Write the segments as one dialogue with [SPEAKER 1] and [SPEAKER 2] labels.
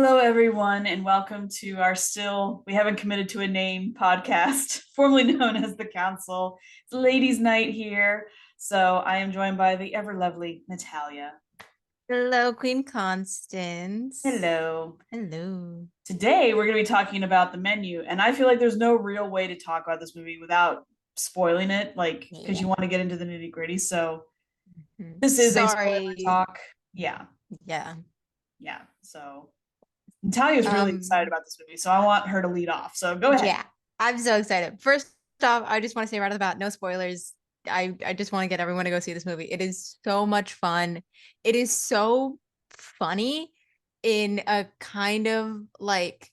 [SPEAKER 1] Hello, everyone, and welcome to our we haven't committed to a name podcast, formerly known as The Council. It's Ladies' Night here. So I am joined by the ever lovely Natalia.
[SPEAKER 2] Hello, Queen Constance.
[SPEAKER 1] Hello.
[SPEAKER 2] Hello.
[SPEAKER 1] Today we're going to be talking about the menu, and I feel like there's no real way to talk about this movie without spoiling it, like, because
[SPEAKER 2] Yeah.
[SPEAKER 1] you want to get into the nitty gritty. So this is a spoiler
[SPEAKER 2] Sorry.
[SPEAKER 1] talk. Yeah.
[SPEAKER 2] Yeah.
[SPEAKER 1] Yeah. So Natalia's really excited
[SPEAKER 2] Um,
[SPEAKER 1] about this movie, so I want her to lead off. So go ahead.
[SPEAKER 2] yeah, I'm so excited. First off, I just want to say right off the bat, no spoilers. I just want to get everyone to go see this movie. It is so much fun. It is so funny in a kind of like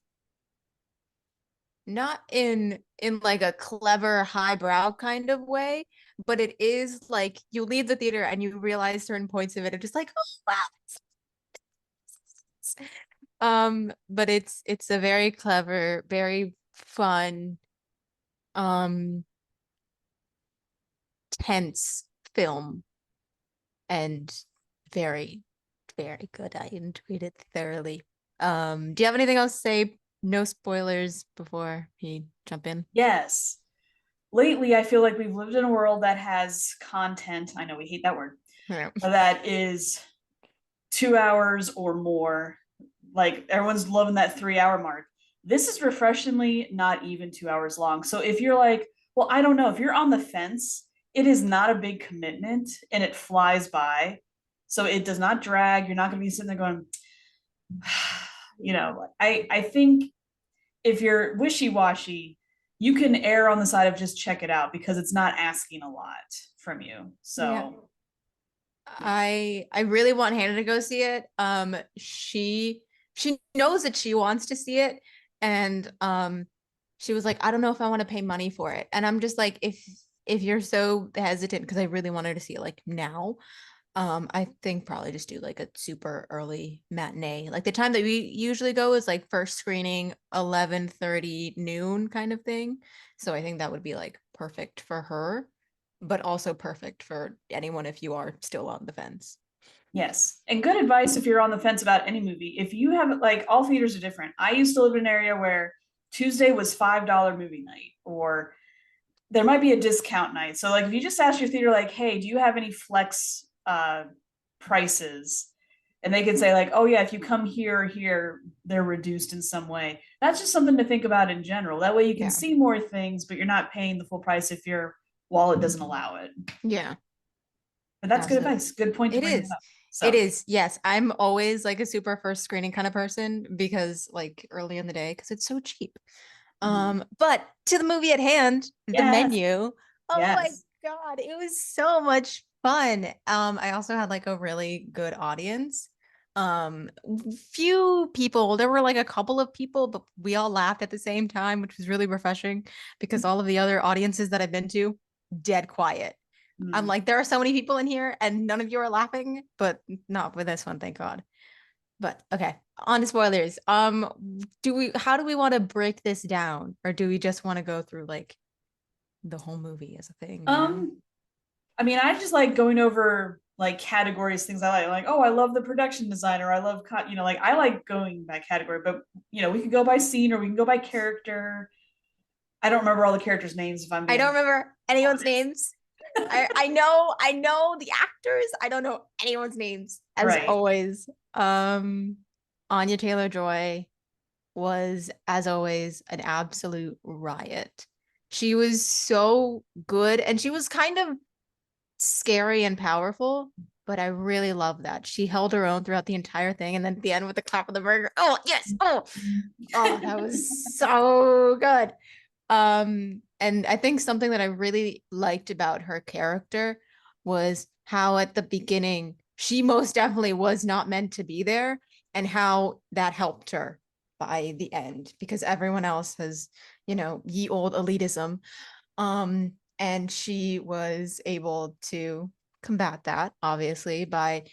[SPEAKER 2] not in like a clever highbrow kind of way, but it is like you leave the theater and you realize certain points of it are just like, oh wow. But it's a very clever, very fun, um, tense film and very, very good. I enjoyed it thoroughly. Do you have anything else to say? No spoilers before we jump in.
[SPEAKER 1] Yes. Lately, I feel like we've lived in a world that has content. I know we hate that word,
[SPEAKER 2] Yeah.
[SPEAKER 1] that is 2 hours or more. Like everyone's loving that 3 hour mark. This is refreshingly not even 2 hours long. So if you're like, well, I don't know, if you're on the fence, it is not a big commitment and it flies by. So it does not drag. You're not going to be sitting there going, I think if you're wishy-washy, you can err on the side of just check it out because it's not asking a lot from you.
[SPEAKER 2] Yeah.
[SPEAKER 1] So yeah.
[SPEAKER 2] I really want Hannah to go see it. She knows that she wants to see it, and she was like, I don't know if I want to pay money for it. And I'm just like, if you're so hesitant, because I really wanted to see it like now, I think probably just do like a super early matinee. Like the time that we usually go is like first screening 11:30 noon kind of thing. So I think that would be like perfect for her, but also perfect for anyone if you are still on the fence.
[SPEAKER 1] Yes. And good advice if you're on the fence about any movie. If you have like all theaters are different. I used to live in an area where Tuesday was $5 movie night, or there might be a discount night. So like if you just ask your theater, like, hey, do you have any flex prices? And they can say, like, oh yeah, if you come here or here, they're reduced in some way. That's just something to think about in general. That way you can
[SPEAKER 2] Yeah.
[SPEAKER 1] see more things, but you're not paying the full price if your wallet doesn't allow it.
[SPEAKER 2] Yeah,
[SPEAKER 1] But that's good
[SPEAKER 2] absolutely.
[SPEAKER 1] advice. Good point to
[SPEAKER 2] It
[SPEAKER 1] bring it
[SPEAKER 2] is.
[SPEAKER 1] up.
[SPEAKER 2] It
[SPEAKER 1] So
[SPEAKER 2] is. Yes. I'm always like a super first screening kind of person because like early in the day because it's so cheap.
[SPEAKER 1] mhm.
[SPEAKER 2] But to the movie at hand, the
[SPEAKER 1] Yes,
[SPEAKER 2] menu. Oh my
[SPEAKER 1] yes.
[SPEAKER 2] God, it was so much fun. I also had like a really good audience. Um, Few people, there were like a couple of people, but we all laughed at the same time, which was really refreshing because all of the other audiences that I've been to, dead quiet. I'm
[SPEAKER 1] Mm.
[SPEAKER 2] like, there are so many people in here and none of you are laughing, but not with this one, thank God. But okay, on to spoilers. How do we want to break this down? Or do we just want to go through like the whole movie as a thing, you know?
[SPEAKER 1] Um, I mean, I just like going over like categories, things I like. Like, oh, I love the production designer. I love, like I like going by category. But we can go by scene or we can go by character. I don't remember all the characters' names if I'm
[SPEAKER 2] I don't
[SPEAKER 1] being
[SPEAKER 2] remember anyone's
[SPEAKER 1] honest.
[SPEAKER 2] names. I know the actors. I don't know anyone's names, as
[SPEAKER 1] Right.
[SPEAKER 2] always. Anya Taylor-Joy was, as always, an absolute riot. She was so good and she was kind of scary and powerful, but I really love that. She held her own throughout the entire thing. And then at the end with the clap of the burger. Oh, yes. Oh, that was so good. And I think something that I really liked about her character was how at the beginning she most definitely was not meant to be there and how that helped her by the end because everyone else has, ye old elitism. And she was able to combat that obviously by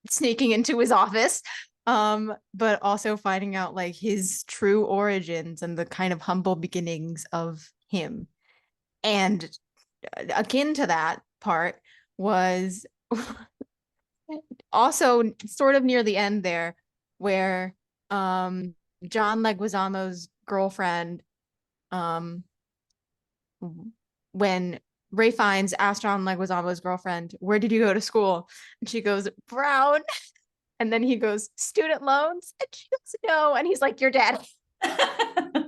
[SPEAKER 2] sneaking into his office, but also finding out like his true origins and the kind of humble beginnings of him. And akin to that part was also sort of near the end there where um John Leguizamo's girlfriend, um when Ray Fiennes asked John Leguizamo's girlfriend, "Where did you go to school?" And she goes, "Brown." And then he goes, "Student loans?" And she goes, "No." And he's like, "You're dead."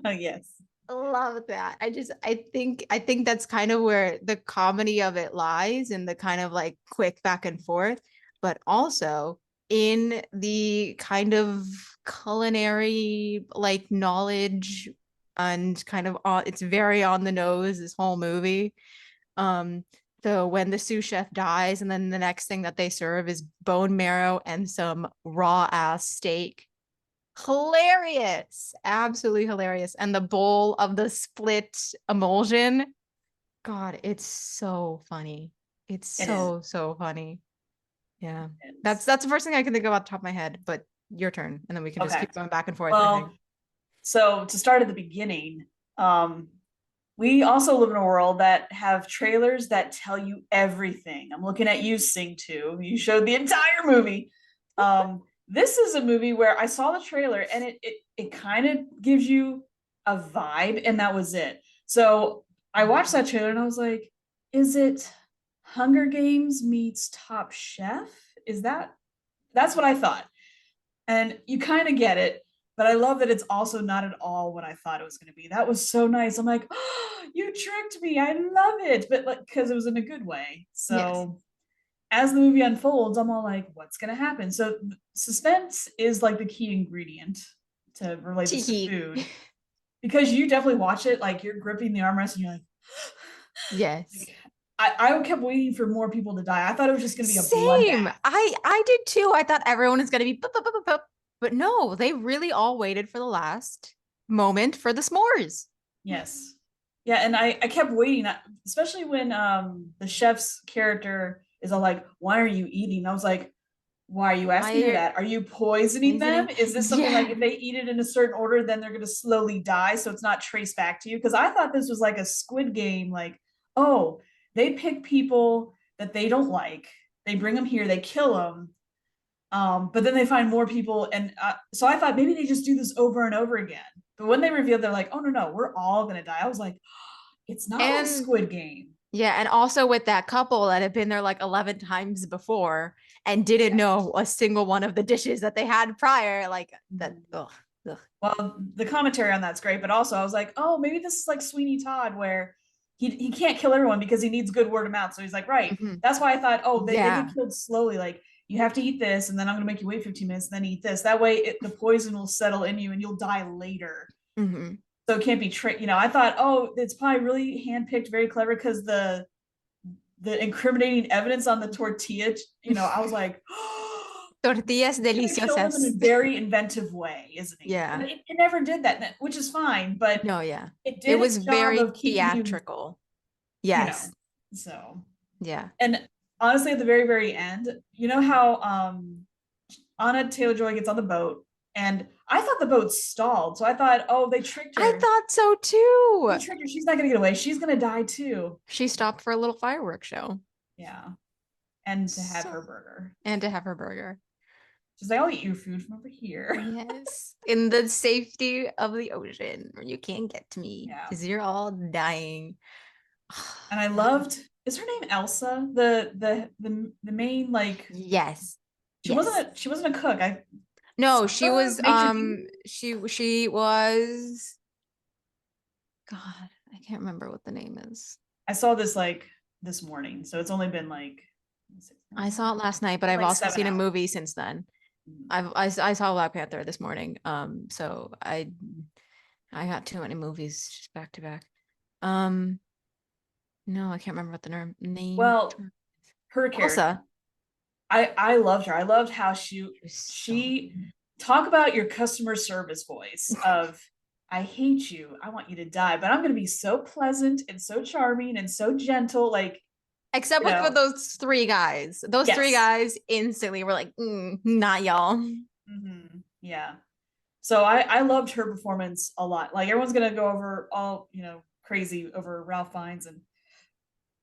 [SPEAKER 1] Yes.
[SPEAKER 2] Love that. I think that's kind of where the comedy of it lies, in the kind of like quick back and forth, but also in the kind of culinary like knowledge, and kind of it's very on the nose, this whole movie. Um, so when the sous chef dies, and then the next thing that they serve is bone marrow and some raw ass steak. Hilarious. Absolutely hilarious. And the bowl of the split emulsion. God, it's so funny. It's
[SPEAKER 1] It is.
[SPEAKER 2] so funny. Yeah.
[SPEAKER 1] It
[SPEAKER 2] That's
[SPEAKER 1] is.
[SPEAKER 2] that's the first thing I can think of off the top of my head, but your turn. And then we can just
[SPEAKER 1] Okay.
[SPEAKER 2] keep going back and forth, I think.
[SPEAKER 1] Well, so to start at the beginning, we also live in a world that have trailers that tell you everything. I'm looking at you, Sing 2. You showed the entire movie. This is a movie where I saw the trailer and it kind of gives you a vibe, and that was it. So I watched that trailer and I was like, is it Hunger Games meets Top Chef? Is that's what I thought. And you kind of get it, but I love that it's also not at all what I thought it was going to be. That was so nice. I'm like, oh, you tricked me. I love it, but like because it was in a good way.
[SPEAKER 2] Yes.
[SPEAKER 1] So as the movie unfolds, I'm all like, what's going to happen? So suspense is like the key ingredient to relate this to
[SPEAKER 2] Tiki.
[SPEAKER 1] food, because you definitely watch it like you're gripping the armrest and you're
[SPEAKER 2] Yes.
[SPEAKER 1] like I kept waiting for more people to die. I thought it was just going to be a
[SPEAKER 2] Same.
[SPEAKER 1] bloodbath.
[SPEAKER 2] I did too. I thought everyone was gonna be bup, bup, bup, bup, bup. But no, they really all waited for the last moment for the s'mores.
[SPEAKER 1] Yes. Yeah, and I kept waiting, especially when the chef's character is all like, "Why are you eating?" I was like, "Why are you asking her
[SPEAKER 2] Why
[SPEAKER 1] that? Are you poisoning them?
[SPEAKER 2] poisoning?
[SPEAKER 1] Is this something like
[SPEAKER 2] Yeah.
[SPEAKER 1] if they eat it in a certain order, then they're gonna slowly die, so it's not traced back to you?" Because I thought this was like a Squid Game, like, oh, they pick people that they don't like, they bring them here, they kill them, but then they find more people, and so I thought maybe they just do this over and over again. But when they revealed, they're like, "Oh no, no, we're all gonna die." I was like, it's not like
[SPEAKER 2] And
[SPEAKER 1] Squid Game.
[SPEAKER 2] yeah, and also with that couple that had been there like 11 times before and didn't know a single one of the dishes that they had prior, like that.
[SPEAKER 1] Mhm.
[SPEAKER 2] Ugh, ugh.
[SPEAKER 1] Well, the commentary on that's great, but also I was like, oh, maybe this is like Sweeney Todd, where he can't kill everyone because he needs good word of mouth. So he's like, right.
[SPEAKER 2] Mhm.
[SPEAKER 1] That's why I thought, oh, they
[SPEAKER 2] Yeah.
[SPEAKER 1] get killed slowly. Like you have to eat this, and then I'm gonna make you wait 15 minutes, and then eat this. That way, the poison will settle in you, and you'll die later.
[SPEAKER 2] Hmm.
[SPEAKER 1] So it can't be tricked. I thought, oh, it's probably really handpicked, very clever, because the incriminating evidence on the tortilla. I was like,
[SPEAKER 2] Tortillas
[SPEAKER 1] he's going to kill them in a
[SPEAKER 2] deliciosas.
[SPEAKER 1] very inventive way, isn't he? But
[SPEAKER 2] Yeah.
[SPEAKER 1] it never did that, which is fine. But
[SPEAKER 2] No, yeah.
[SPEAKER 1] it
[SPEAKER 2] It
[SPEAKER 1] did
[SPEAKER 2] was
[SPEAKER 1] its job
[SPEAKER 2] very
[SPEAKER 1] of keeping you,
[SPEAKER 2] theatrical.
[SPEAKER 1] you know.
[SPEAKER 2] Yes.
[SPEAKER 1] So,
[SPEAKER 2] Yeah.
[SPEAKER 1] and honestly, at the very, very end, you know how Anna Taylor Joy gets on the boat, and I thought the boat stalled. So I thought, oh, they tricked
[SPEAKER 2] I
[SPEAKER 1] her.
[SPEAKER 2] thought so
[SPEAKER 1] They
[SPEAKER 2] too.
[SPEAKER 1] tricked her. She's not going to get away. She's going to die too.
[SPEAKER 2] She stopped for a little fireworks show.
[SPEAKER 1] Yeah. And to have
[SPEAKER 2] So,
[SPEAKER 1] her burger.
[SPEAKER 2] and to have her burger.
[SPEAKER 1] She's like, I'll eat your food from over here.
[SPEAKER 2] Yes, in the safety of the ocean where you can't get to me
[SPEAKER 1] Yeah.
[SPEAKER 2] because you're all dying.
[SPEAKER 1] And I loved, is her name Elsa? The main, like,
[SPEAKER 2] Yes.
[SPEAKER 1] she
[SPEAKER 2] Yes.
[SPEAKER 1] wasn't a cook.
[SPEAKER 2] No, she
[SPEAKER 1] Summer,
[SPEAKER 2] was
[SPEAKER 1] maitre d'.
[SPEAKER 2] she was, God, I can't remember what the name is.
[SPEAKER 1] I saw this like this morning, so it's only been like
[SPEAKER 2] I saw it last night, but I've
[SPEAKER 1] like
[SPEAKER 2] also
[SPEAKER 1] 7
[SPEAKER 2] seen a
[SPEAKER 1] hours.
[SPEAKER 2] movie since then.
[SPEAKER 1] Mhm.
[SPEAKER 2] I saw Black Panther this morning. So I got too many movies just back to back. Um, no, I can't remember what the name.
[SPEAKER 1] Well, her character,
[SPEAKER 2] Elsa.
[SPEAKER 1] I loved her. I loved how she
[SPEAKER 2] She was so
[SPEAKER 1] she talk about your customer service voice of, I hate you, I want you to die, but I'm going to be so pleasant and so charming and so gentle, like,
[SPEAKER 2] except
[SPEAKER 1] you
[SPEAKER 2] with
[SPEAKER 1] know.
[SPEAKER 2] those three guys. Those three
[SPEAKER 1] Yes.
[SPEAKER 2] guys instantly were like, not y'all.
[SPEAKER 1] Yeah. So I loved her performance a lot. Like everyone's gonna go over all crazy over Ralph Fiennes and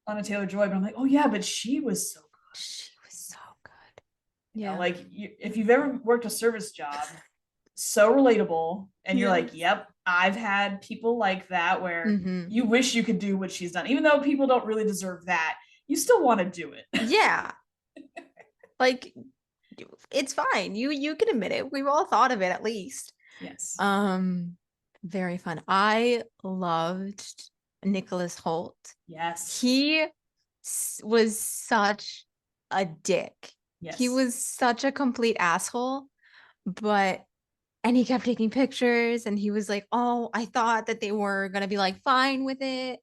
[SPEAKER 1] Anna Taylor Joy, but I'm like, oh yeah, but she was so good.
[SPEAKER 2] She was so good. Yeah.
[SPEAKER 1] Like if you've ever worked a service job, so relatable. And you're like,
[SPEAKER 2] Yes.
[SPEAKER 1] yep, I've had people like that where
[SPEAKER 2] Mm-hmm.
[SPEAKER 1] you wish you could do what she's done. Even though people don't really deserve that, you still want to do it.
[SPEAKER 2] Yeah. Like it's fine. You can admit it. We've all thought of it at least.
[SPEAKER 1] Yes.
[SPEAKER 2] Um, Very fun. I loved Nicholas Holt.
[SPEAKER 1] Yes.
[SPEAKER 2] He was such a dick. He
[SPEAKER 1] Yes.
[SPEAKER 2] was such a complete asshole, but and he kept taking pictures and he was like, "Oh, I thought that they were going to be like fine with it."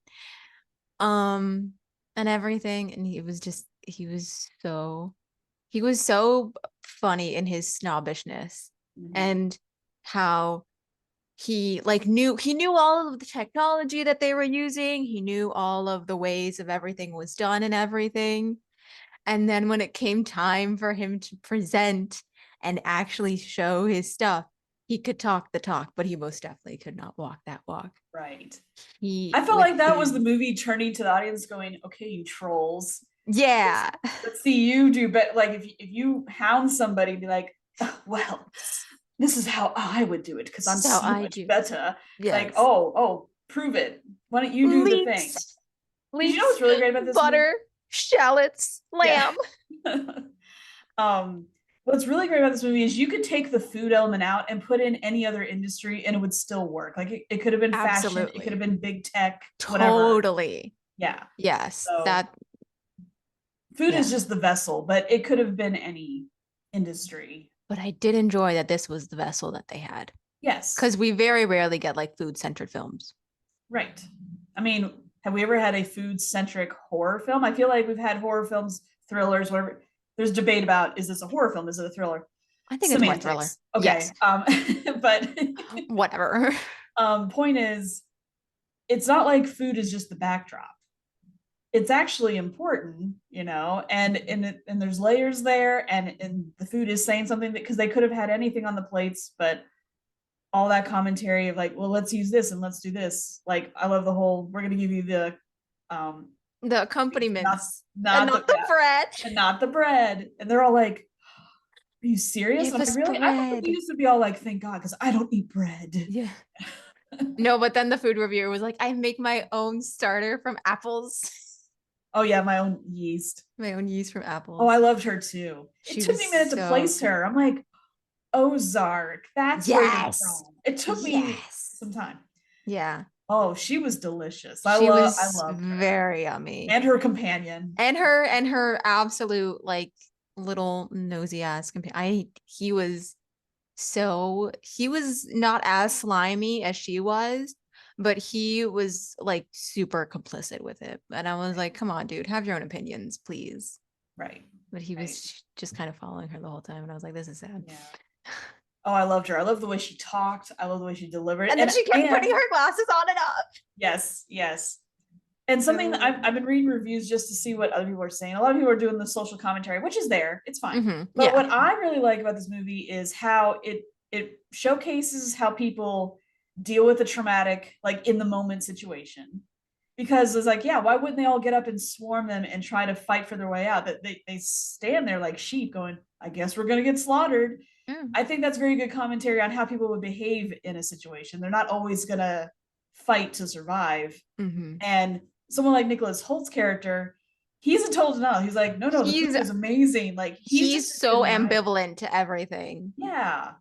[SPEAKER 2] Um and everything and he was so funny in his snobbishness
[SPEAKER 1] Mhm.
[SPEAKER 2] and how he knew all of the technology that they were using. He knew all of the ways of everything was done and everything. And then when it came time for him to present and actually show his stuff, he could talk the talk, but he most definitely could not walk that walk.
[SPEAKER 1] Right.
[SPEAKER 2] He
[SPEAKER 1] I felt
[SPEAKER 2] with
[SPEAKER 1] like that was the
[SPEAKER 2] his
[SPEAKER 1] movie turning to the audience going, okay, you trolls,
[SPEAKER 2] yeah.
[SPEAKER 1] let's see you do better. Like if you hound somebody, be like, "Oh, well, this is how I would do it because I'm
[SPEAKER 2] So
[SPEAKER 1] so
[SPEAKER 2] I
[SPEAKER 1] much
[SPEAKER 2] do.
[SPEAKER 1] better. Like,
[SPEAKER 2] Yes.
[SPEAKER 1] oh, prove it. Why don't you do the thing?
[SPEAKER 2] Leeks,
[SPEAKER 1] Did you know what's really great about this movie?
[SPEAKER 2] butter, shallots,
[SPEAKER 1] Yeah.
[SPEAKER 2] lamb.
[SPEAKER 1] um, what's really great about this movie is you could take the food element out and put in any other industry and it would still work. Like it could have been fashion, it could have
[SPEAKER 2] Absolutely.
[SPEAKER 1] been big tech, whatever.
[SPEAKER 2] Totally.
[SPEAKER 1] Yeah.
[SPEAKER 2] Yes.
[SPEAKER 1] So
[SPEAKER 2] That
[SPEAKER 1] food is
[SPEAKER 2] yeah.
[SPEAKER 1] just the vessel, but it could have been any industry.
[SPEAKER 2] But I did enjoy that this was the vessel that they had.
[SPEAKER 1] Yes.
[SPEAKER 2] Because we very rarely get like food centered films.
[SPEAKER 1] Right. I mean, have we ever had a food centric horror film? I feel like we've had horror films, thrillers, whatever. There's debate about is this a horror film? Is it a thriller?
[SPEAKER 2] I think it's more thriller.
[SPEAKER 1] Semantics. Okay.
[SPEAKER 2] Yes.
[SPEAKER 1] But
[SPEAKER 2] Whatever.
[SPEAKER 1] point is, it's not like food is just the backdrop. It's actually important, and there's layers there, and the food is saying something because they could have had anything on the plates, but all that commentary of like, well, let's use this and let's do this. Like, I love the whole. We're gonna give you the, um,
[SPEAKER 2] The
[SPEAKER 1] not
[SPEAKER 2] accompaniments and
[SPEAKER 1] not the
[SPEAKER 2] not the
[SPEAKER 1] yeah,
[SPEAKER 2] bread.
[SPEAKER 1] and not the bread, and they're all like, "Are you serious?"
[SPEAKER 2] Give
[SPEAKER 1] And I'm
[SPEAKER 2] us
[SPEAKER 1] like, "Really?" I thought the
[SPEAKER 2] bread.
[SPEAKER 1] videos would be all like, "Thank God," because I don't eat bread.
[SPEAKER 2] Yeah. No, but then the food reviewer was like, I make my own starter from apples.
[SPEAKER 1] Oh yeah, my own yeast.
[SPEAKER 2] My own yeast from
[SPEAKER 1] Oh, I
[SPEAKER 2] apples.
[SPEAKER 1] loved her too. It
[SPEAKER 2] She
[SPEAKER 1] took
[SPEAKER 2] was
[SPEAKER 1] me a minute to
[SPEAKER 2] so
[SPEAKER 1] place
[SPEAKER 2] good.
[SPEAKER 1] her. I'm like, Ozark. That's where you're
[SPEAKER 2] Yes.
[SPEAKER 1] from. It took me
[SPEAKER 2] Yes.
[SPEAKER 1] some time.
[SPEAKER 2] Yeah.
[SPEAKER 1] Oh, she was delicious.
[SPEAKER 2] She
[SPEAKER 1] I
[SPEAKER 2] was
[SPEAKER 1] loved her.
[SPEAKER 2] very yummy.
[SPEAKER 1] And her companion.
[SPEAKER 2] And her absolute like little nosy ass companion. I he was not as slimy as she was, but he was like super complicit with it. And I was
[SPEAKER 1] Right.
[SPEAKER 2] like, come on, dude, have your own opinions, please.
[SPEAKER 1] Right.
[SPEAKER 2] But he
[SPEAKER 1] Right.
[SPEAKER 2] was just kind of following her the whole time. And I was like, this is sad.
[SPEAKER 1] Yeah. Oh, I loved her. I love the way she talked. I love the way she delivered.
[SPEAKER 2] And then
[SPEAKER 1] And
[SPEAKER 2] she kept putting
[SPEAKER 1] and
[SPEAKER 2] her glasses on and up.
[SPEAKER 1] yes, yes. And something that
[SPEAKER 2] So
[SPEAKER 1] I've been reading reviews just to see what other people are saying. A lot of people are doing the social commentary, which is there. It's fine. But
[SPEAKER 2] yeah.
[SPEAKER 1] what I really like about this movie is how it showcases how people deal with a traumatic, like in the moment situation. Because it's like, yeah, why wouldn't they all get up and swarm them and try to fight for their way out? That they stand there like sheep going, I guess we're gonna get slaughtered.
[SPEAKER 2] Mm.
[SPEAKER 1] I think that's very good commentary on how people would behave in a situation. They're not always gonna fight to survive.
[SPEAKER 2] Mm-hmm.
[SPEAKER 1] And someone like Nicholas Holt's character, he's a total denial. He's like, no, the food
[SPEAKER 2] He's
[SPEAKER 1] was amazing. Like he's
[SPEAKER 2] he's
[SPEAKER 1] just
[SPEAKER 2] so
[SPEAKER 1] in denial.
[SPEAKER 2] ambivalent to everything.
[SPEAKER 1] Yeah.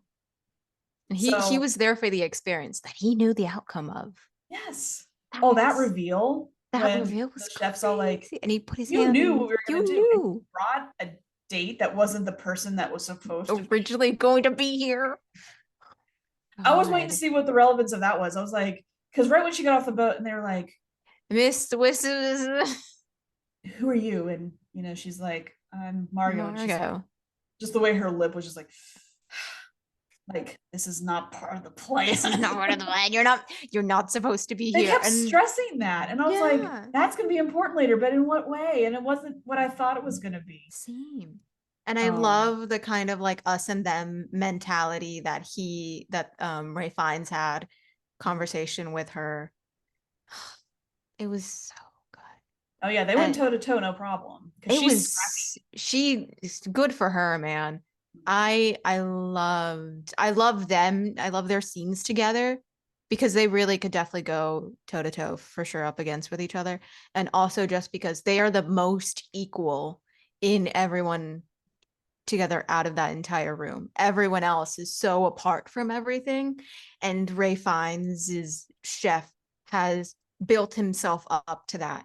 [SPEAKER 2] And he
[SPEAKER 1] So
[SPEAKER 2] was there for the experience that he knew the outcome of.
[SPEAKER 1] yes.
[SPEAKER 2] That
[SPEAKER 1] Oh, that
[SPEAKER 2] was
[SPEAKER 1] reveal
[SPEAKER 2] that
[SPEAKER 1] when
[SPEAKER 2] reveal
[SPEAKER 1] the
[SPEAKER 2] was
[SPEAKER 1] chef's all like,
[SPEAKER 2] crazy. And he put his
[SPEAKER 1] you
[SPEAKER 2] hand
[SPEAKER 1] knew
[SPEAKER 2] in.
[SPEAKER 1] what we were
[SPEAKER 2] You
[SPEAKER 1] gonna do, and
[SPEAKER 2] knew
[SPEAKER 1] brought a date that wasn't the person that was supposed to be.
[SPEAKER 2] originally going to be here.
[SPEAKER 1] I was waiting to
[SPEAKER 2] God.
[SPEAKER 1] see what the relevance of that was. I was like, because right when she got off the boat and they were like,
[SPEAKER 2] Miss Wisses
[SPEAKER 1] who are you? And she's like, I'm Margot. And she's like,
[SPEAKER 2] Margo.
[SPEAKER 1] just the way her lip was just like this is not part of the plan.
[SPEAKER 2] This is not part of the plan. You're not supposed to be
[SPEAKER 1] They
[SPEAKER 2] here.
[SPEAKER 1] kept
[SPEAKER 2] And
[SPEAKER 1] stressing that. And I was like,
[SPEAKER 2] yeah.
[SPEAKER 1] that's going to be important later, but in what way? And it wasn't what I thought it was going to be.
[SPEAKER 2] Same. And I
[SPEAKER 1] Um,
[SPEAKER 2] love the kind of like us and them mentality that Ray Fiennes had conversation with her. It was so good.
[SPEAKER 1] oh, yeah, they went
[SPEAKER 2] And
[SPEAKER 1] toe to toe, no problem. Because
[SPEAKER 2] it
[SPEAKER 1] she's scrappy.
[SPEAKER 2] was she good for her, man. I love them. I love their scenes together because they really could definitely go toe to toe for sure up against with each other. And also just because they are the most equal in everyone together out of that entire room. Everyone else is so apart from everything. And Ray Fiennes' chef has built himself up to that.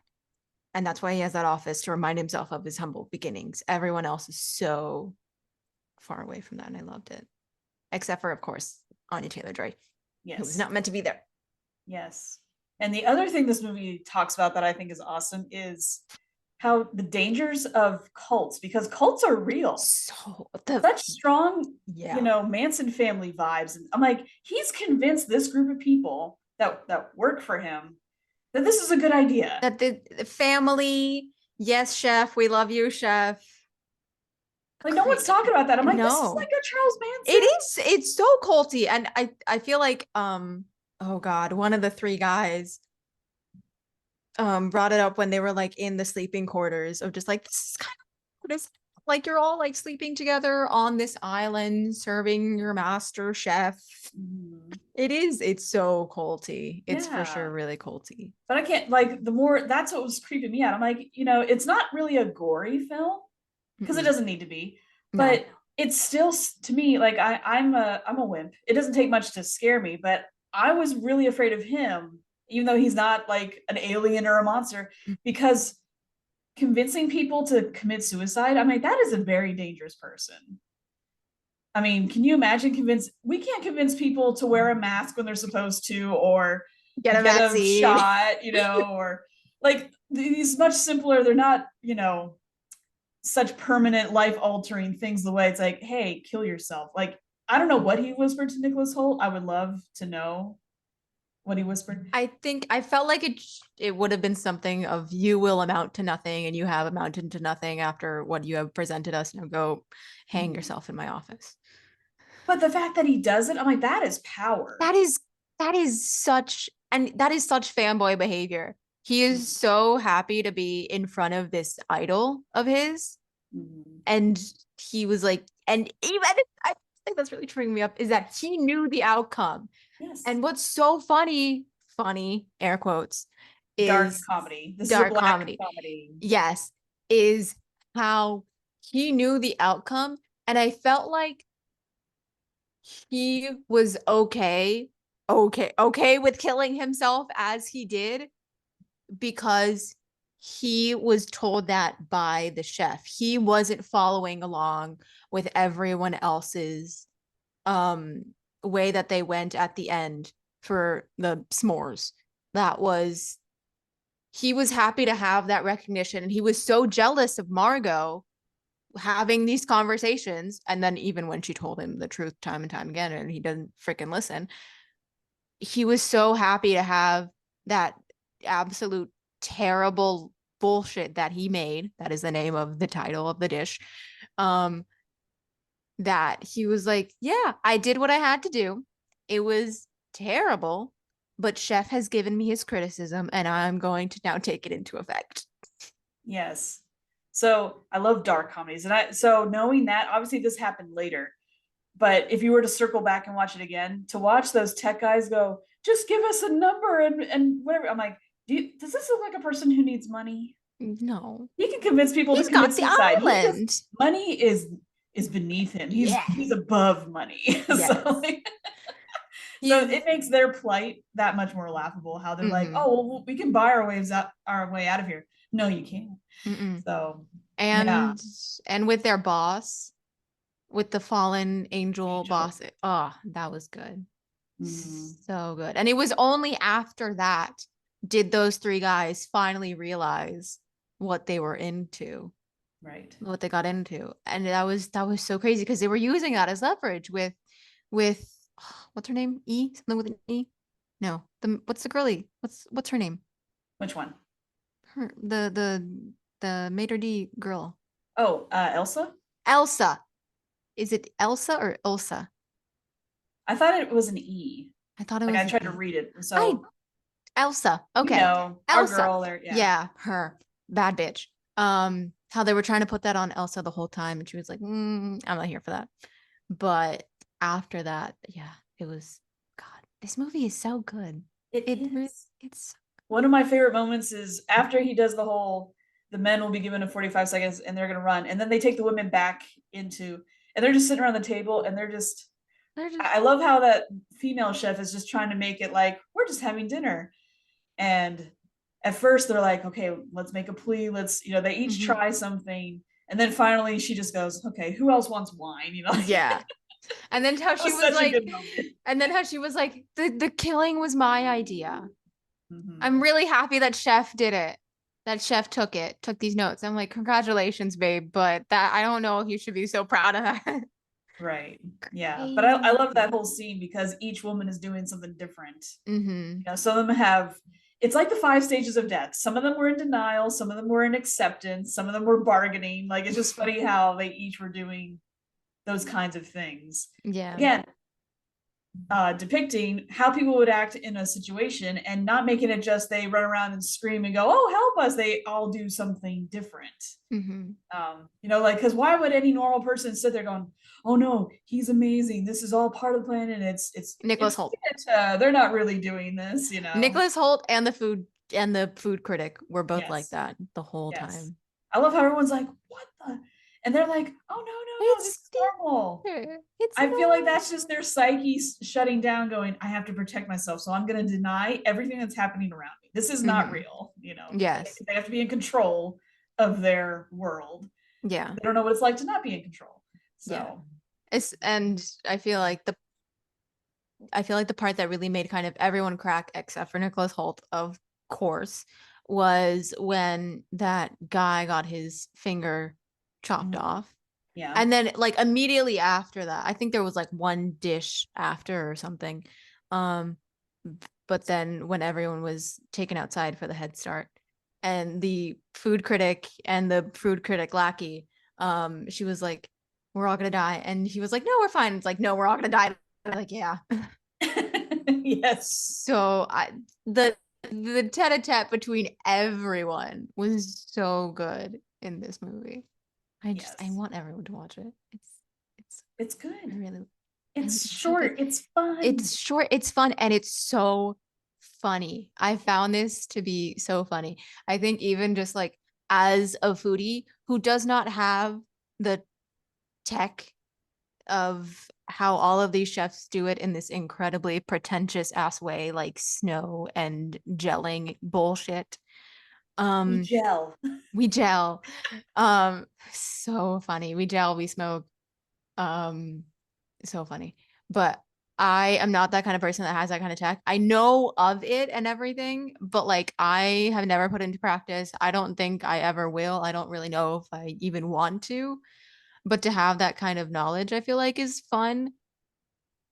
[SPEAKER 2] And that's why he has that office to remind himself of his humble beginnings. Everyone else is so far away from that, and I loved it. Except for, of course, Anya Taylor-Joy, who was
[SPEAKER 1] Yes.
[SPEAKER 2] not meant to be there.
[SPEAKER 1] Yes. And the other thing this movie talks about that I think is awesome is how the dangers of cults, because cults are real.
[SPEAKER 2] So the
[SPEAKER 1] Such strong,
[SPEAKER 2] yeah,
[SPEAKER 1] Manson family vibes. And I'm like, he's convinced this group of people that work for him that this is a good idea.
[SPEAKER 2] that the family, yes, chef, we love you, chef.
[SPEAKER 1] Like no one's talking about that. I'm like, this is like
[SPEAKER 2] No,
[SPEAKER 1] a Charles
[SPEAKER 2] it
[SPEAKER 1] Manson.
[SPEAKER 2] is. It's so culty, and I feel like oh god, one of the three guys brought it up when they were like in the sleeping quarters of just like this is kind of what is like you're all like sleeping together on this island serving your master chef.
[SPEAKER 1] Mhm.
[SPEAKER 2] It is. It's so culty. It's for sure
[SPEAKER 1] Yeah.
[SPEAKER 2] really culty.
[SPEAKER 1] But I can't like the more that's what was creeping me out. I'm like, it's not really a gory film because it
[SPEAKER 2] Mm-mm.
[SPEAKER 1] doesn't need to be,
[SPEAKER 2] No.
[SPEAKER 1] but it's still to me like I'm a wimp. It doesn't take much to scare me, but I was really afraid of him, even though he's not like an alien or a monster, because convincing people to commit suicide, I mean, that is a very dangerous person. I mean, can you imagine we can't convince people to wear a mask when they're supposed to, or
[SPEAKER 2] Get a
[SPEAKER 1] get a
[SPEAKER 2] vaccine.
[SPEAKER 1] shot, or like these much simpler, they're not, such permanent life altering things the way it's like, hey, kill yourself. Like, I don't know what he whispered to Nicholas Holt. I would love to know what he whispered.
[SPEAKER 2] I think I felt like it would have been something of you will amount to nothing and you have amounted to nothing after what you have presented us. Now go hang
[SPEAKER 1] Mhm.
[SPEAKER 2] yourself in my office.
[SPEAKER 1] But the fact that he does it, I'm like, that is power.
[SPEAKER 2] That is that is such fanboy behavior. He is so happy to be in front of this idol of his.
[SPEAKER 1] Mhm.
[SPEAKER 2] And he was like, and even I think that's really tripping me up is that he knew the outcome.
[SPEAKER 1] Yes.
[SPEAKER 2] And what's so funny, air quotes,
[SPEAKER 1] Dark
[SPEAKER 2] is
[SPEAKER 1] comedy. This is a
[SPEAKER 2] dark
[SPEAKER 1] black
[SPEAKER 2] comedy.
[SPEAKER 1] comedy.
[SPEAKER 2] Yes, is how he knew the outcome. And I felt like he was okay with killing himself as he did because he was told that by the chef. He wasn't following along with everyone else's um way that they went at the end for the s'mores. That was he was happy to have that recognition and he was so jealous of Margot having these conversations and then even when she told him the truth time and time again and he doesn't freaking listen, he was so happy to have that absolute terrible bullshit that he made. That is the name of the title of the dish. Um, that he was like, yeah, I did what I had to do. It was terrible, but Chef has given me his criticism and I'm going to now take it into effect.
[SPEAKER 1] Yes. So I love dark comedies. And so knowing that, obviously this happened later, but if you were to circle back and watch it again, to watch those tech guys go, just give us a number and whatever. I'm like, does this look like a person who needs money?
[SPEAKER 2] No,
[SPEAKER 1] He can convince people to
[SPEAKER 2] he's
[SPEAKER 1] commit
[SPEAKER 2] got the
[SPEAKER 1] suicide.
[SPEAKER 2] island.
[SPEAKER 1] Money is beneath him.
[SPEAKER 2] Yeah.
[SPEAKER 1] He's above money. So
[SPEAKER 2] Yes.
[SPEAKER 1] like, so
[SPEAKER 2] He's
[SPEAKER 1] it makes their plight that much more laughable. How they're like,
[SPEAKER 2] mm-hmm.
[SPEAKER 1] oh, well, we can buy our way out of here. No, you can't.
[SPEAKER 2] Mm-mm.
[SPEAKER 1] So yeah,
[SPEAKER 2] and and with their boss, with the fallen angel
[SPEAKER 1] Angel.
[SPEAKER 2] boss, oh, that was good.
[SPEAKER 1] Mhm.
[SPEAKER 2] So good. And it was only after that did those three guys finally realize what they were into,
[SPEAKER 1] Right.
[SPEAKER 2] what they got into. And that was so crazy because they were using that as leverage with what's her name? E? Something with an E? No. The what's the girlie? What's her name?
[SPEAKER 1] Which one?
[SPEAKER 2] Her the maitre d' girl.
[SPEAKER 1] Oh, Elsa.
[SPEAKER 2] Elsa. Is it Elsa or Elsa?
[SPEAKER 1] I thought it was an E.
[SPEAKER 2] I thought it
[SPEAKER 1] Like I
[SPEAKER 2] was an
[SPEAKER 1] tried to
[SPEAKER 2] E.
[SPEAKER 1] read it.
[SPEAKER 2] I
[SPEAKER 1] So
[SPEAKER 2] Elsa. Okay.
[SPEAKER 1] our
[SPEAKER 2] Elsa.
[SPEAKER 1] girl there. Yeah.
[SPEAKER 2] Yeah, her. Bad bitch. how they were trying to put that on Elsa the whole time, and she was like, I'm not here for that. But after that, yeah, it was God. This movie is so good.
[SPEAKER 1] It is.
[SPEAKER 2] It's
[SPEAKER 1] One of my favorite moments is after he does the whole, the men will be given a 45 seconds and they're going to run. And then they take the women back into, and they're just sitting around the table and they're just,
[SPEAKER 2] they're just
[SPEAKER 1] I love how that female chef is just trying to make it like, we're just having dinner. And at first they're like, okay, let's make a plea. Let's, they each
[SPEAKER 2] mhm.
[SPEAKER 1] try something. And then finally she just goes, okay, who else wants wine?
[SPEAKER 2] Yeah. And then how
[SPEAKER 1] That
[SPEAKER 2] she
[SPEAKER 1] was
[SPEAKER 2] was
[SPEAKER 1] such a
[SPEAKER 2] like,
[SPEAKER 1] good moment.
[SPEAKER 2] the killing was my idea. I'm
[SPEAKER 1] Mm-hmm.
[SPEAKER 2] really happy that Chef did it. That Chef took these notes. I'm like, congratulations, babe. But that I don't know if you should be so proud of that.
[SPEAKER 1] Right. Yeah. But I love that
[SPEAKER 2] Crazy.
[SPEAKER 1] whole scene because each woman is doing something different.
[SPEAKER 2] Mm-hmm.
[SPEAKER 1] Some of them have, it's like the five stages of death. Some of them were in denial, some of them were in acceptance, some of them were bargaining. Like it's just funny how they each were doing those kinds of things.
[SPEAKER 2] Yeah.
[SPEAKER 1] Again, depicting how people would act in a situation and not making it just they run around and scream and go, oh, help us. They all do something different.
[SPEAKER 2] Mm-hmm.
[SPEAKER 1] Like, because why would any normal person sit there going, oh no, he's amazing. This is all part of the plan and
[SPEAKER 2] Nicholas
[SPEAKER 1] it's
[SPEAKER 2] Holt.
[SPEAKER 1] they're not really doing this.
[SPEAKER 2] Nicholas Holt and the food critic were both like
[SPEAKER 1] Yes.
[SPEAKER 2] that the whole
[SPEAKER 1] Yes.
[SPEAKER 2] time.
[SPEAKER 1] I love how everyone's like, what the? And they're like, oh, no, no, no, this
[SPEAKER 2] It's
[SPEAKER 1] is normal.
[SPEAKER 2] it's
[SPEAKER 1] I feel like that's
[SPEAKER 2] normal.
[SPEAKER 1] just their psyche shutting down, going, I have to protect myself. So I'm going to deny everything that's happening around me. This is not
[SPEAKER 2] Mm-hmm.
[SPEAKER 1] real.
[SPEAKER 2] Yes.
[SPEAKER 1] They have to be in control of their world.
[SPEAKER 2] Yeah.
[SPEAKER 1] They don't know what it's like to not be in control.
[SPEAKER 2] Yeah.
[SPEAKER 1] So,
[SPEAKER 2] And I feel like the part that really made kind of everyone crack, except for Nicholas Holt, of course, was when that guy got his finger chopped
[SPEAKER 1] mhm,
[SPEAKER 2] off.
[SPEAKER 1] yeah.
[SPEAKER 2] And then like immediately after that, I think there was like one dish after or something. Um, but then when everyone was taken outside for the Head Start and the food critic and the food critic lackey, she was like, we're all gonna die. And he was like, no, we're fine. It's like, no, we're all gonna die. I'm like, yeah.
[SPEAKER 1] Yes.
[SPEAKER 2] So the tete-a-tete between everyone was so good in this movie. I
[SPEAKER 1] Yes.
[SPEAKER 2] want everyone to watch it. It's
[SPEAKER 1] It's
[SPEAKER 2] I
[SPEAKER 1] good.
[SPEAKER 2] really and
[SPEAKER 1] It's
[SPEAKER 2] it's so good.
[SPEAKER 1] short. It's fun.
[SPEAKER 2] It's short, it's fun, and it's so funny. I found this to be so funny. I think even just like as a foodie who does not have the tech of how all of these chefs do it in this incredibly pretentious ass way, like snow and gelling bullshit.
[SPEAKER 1] We
[SPEAKER 2] Um,
[SPEAKER 1] gel.
[SPEAKER 2] we gel. So funny. We gel, we smoke. Um, so funny. But I am not that kind of person that has that kind of tech. I know of it and everything, but like I have never put it into practice. I don't think I ever will. I don't really know if I even want to. But to have that kind of knowledge, I feel like is fun.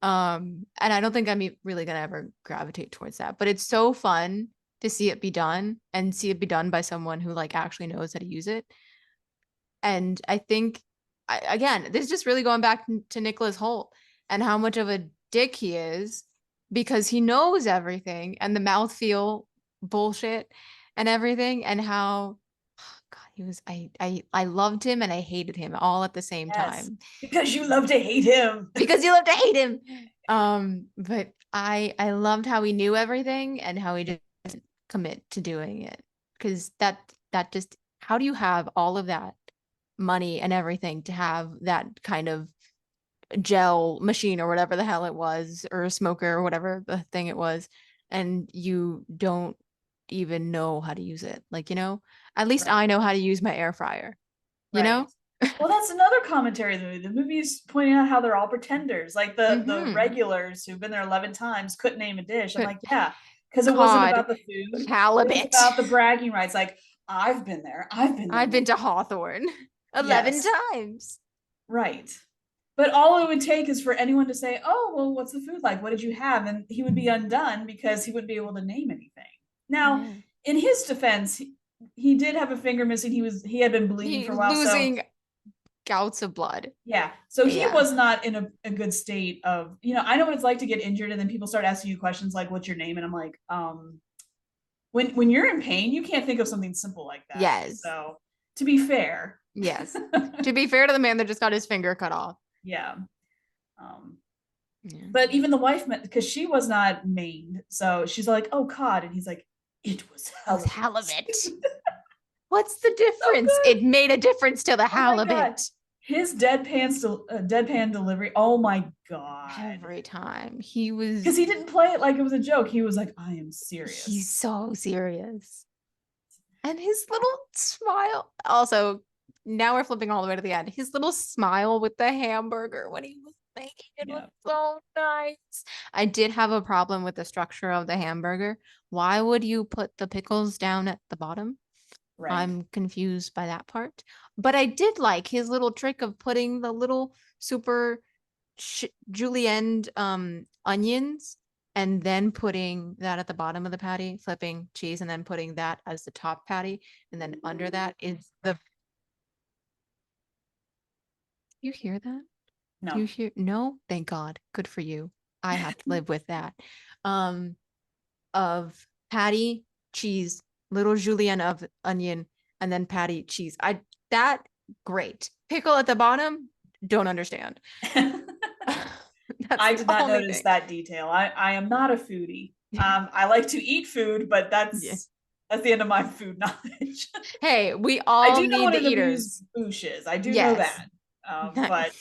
[SPEAKER 2] And I don't think I'm really gonna ever gravitate towards that. But it's so fun to see it be done and see it be done by someone who like actually knows how to use it. And I think, again, this is just really going back to Nicholas Holt and how much of a dick he is because he knows everything and the mouthfeel bullshit and everything and how oh God, he was I loved him and I hated him all at the same
[SPEAKER 1] Yes.
[SPEAKER 2] time
[SPEAKER 1] Because you love to hate him.
[SPEAKER 2] because you love to hate him. But I loved how he knew everything and how he didn't commit to doing it because that just how do you have all of that money and everything to have that kind of gel machine or whatever the hell it was, or a smoker or whatever the thing it was, and you don't even know how to use it. Like, at least
[SPEAKER 1] Right.
[SPEAKER 2] I know how to use my air fryer, you
[SPEAKER 1] Right.
[SPEAKER 2] know?
[SPEAKER 1] Well, that's another commentary of the movie. The movie's pointing out how they're all pretenders. Like the
[SPEAKER 2] Mm-hmm.
[SPEAKER 1] regulars who've been there 11 times couldn't name a dish. I'm like, yeah, because it wasn't
[SPEAKER 2] Cod,
[SPEAKER 1] about the food. It was
[SPEAKER 2] halibut.
[SPEAKER 1] about the bragging rights. Like, I've been there. I've been there
[SPEAKER 2] I've been
[SPEAKER 1] more.
[SPEAKER 2] to Hawthorne 11
[SPEAKER 1] Yes.
[SPEAKER 2] times.
[SPEAKER 1] Right. But all it would take is for anyone to say, oh, well, what's the food like? What did you have? And he would be undone because he wouldn't be able to name anything. Now,
[SPEAKER 2] Yeah.
[SPEAKER 1] in his defense, he did have a finger missing. He had been bleeding
[SPEAKER 2] He
[SPEAKER 1] for a while. So
[SPEAKER 2] losing gouts of blood.
[SPEAKER 1] yeah. So he
[SPEAKER 2] Yeah.
[SPEAKER 1] was not in a good state of, I know what it's like to get injured and then people start asking you questions like, what's your name? And I'm like, when you're in pain, you can't think of something simple like that.
[SPEAKER 2] Yes.
[SPEAKER 1] So To be fair.
[SPEAKER 2] Yes. To be fair to the man that just got his finger cut off.
[SPEAKER 1] Yeah. Um,
[SPEAKER 2] Yeah.
[SPEAKER 1] but even the wife, because she was not maimed, so she's like, "Oh, cod," and he's like, "It was
[SPEAKER 2] It was
[SPEAKER 1] halibut."
[SPEAKER 2] halibut. What's the
[SPEAKER 1] So
[SPEAKER 2] difference?
[SPEAKER 1] good.
[SPEAKER 2] It made a difference to the
[SPEAKER 1] Oh my god,
[SPEAKER 2] halibut.
[SPEAKER 1] his deadpan delivery. Oh my god,
[SPEAKER 2] Every time.
[SPEAKER 1] because he didn't play it like it was a joke. He was like, "I am
[SPEAKER 2] He's
[SPEAKER 1] serious."
[SPEAKER 2] so serious. And his little smile. Also, now we're flipping all the way to the end. His little smile with the hamburger when he was making it was
[SPEAKER 1] Yeah,
[SPEAKER 2] so nice. I did have a problem with the structure of the hamburger. Why would you put the pickles down at the bottom?
[SPEAKER 1] right.
[SPEAKER 2] I'm confused by that part. But I did like his little trick of putting the little super julienne onions and then putting that at the bottom of the patty, flipping cheese, and then putting that as the top patty. And then under that is the. You hear that? Do
[SPEAKER 1] No.
[SPEAKER 2] you hear? No? Thank God. Good for you. I have to live with that. Um, of patty, cheese, little julienne of onion, and then patty, cheese. That great. Pickle at the bottom, don't understand. That's
[SPEAKER 1] I
[SPEAKER 2] the
[SPEAKER 1] did not
[SPEAKER 2] only
[SPEAKER 1] notice
[SPEAKER 2] thing.
[SPEAKER 1] that detail. I am not a foodie. I like to eat food, but
[SPEAKER 2] Yeah.
[SPEAKER 1] that's the end of my food knowledge.
[SPEAKER 2] Hey, we
[SPEAKER 1] I
[SPEAKER 2] all
[SPEAKER 1] do know
[SPEAKER 2] need
[SPEAKER 1] what
[SPEAKER 2] the
[SPEAKER 1] an amuse
[SPEAKER 2] eaters.
[SPEAKER 1] bouche is. I do know
[SPEAKER 2] Yes.
[SPEAKER 1] that. But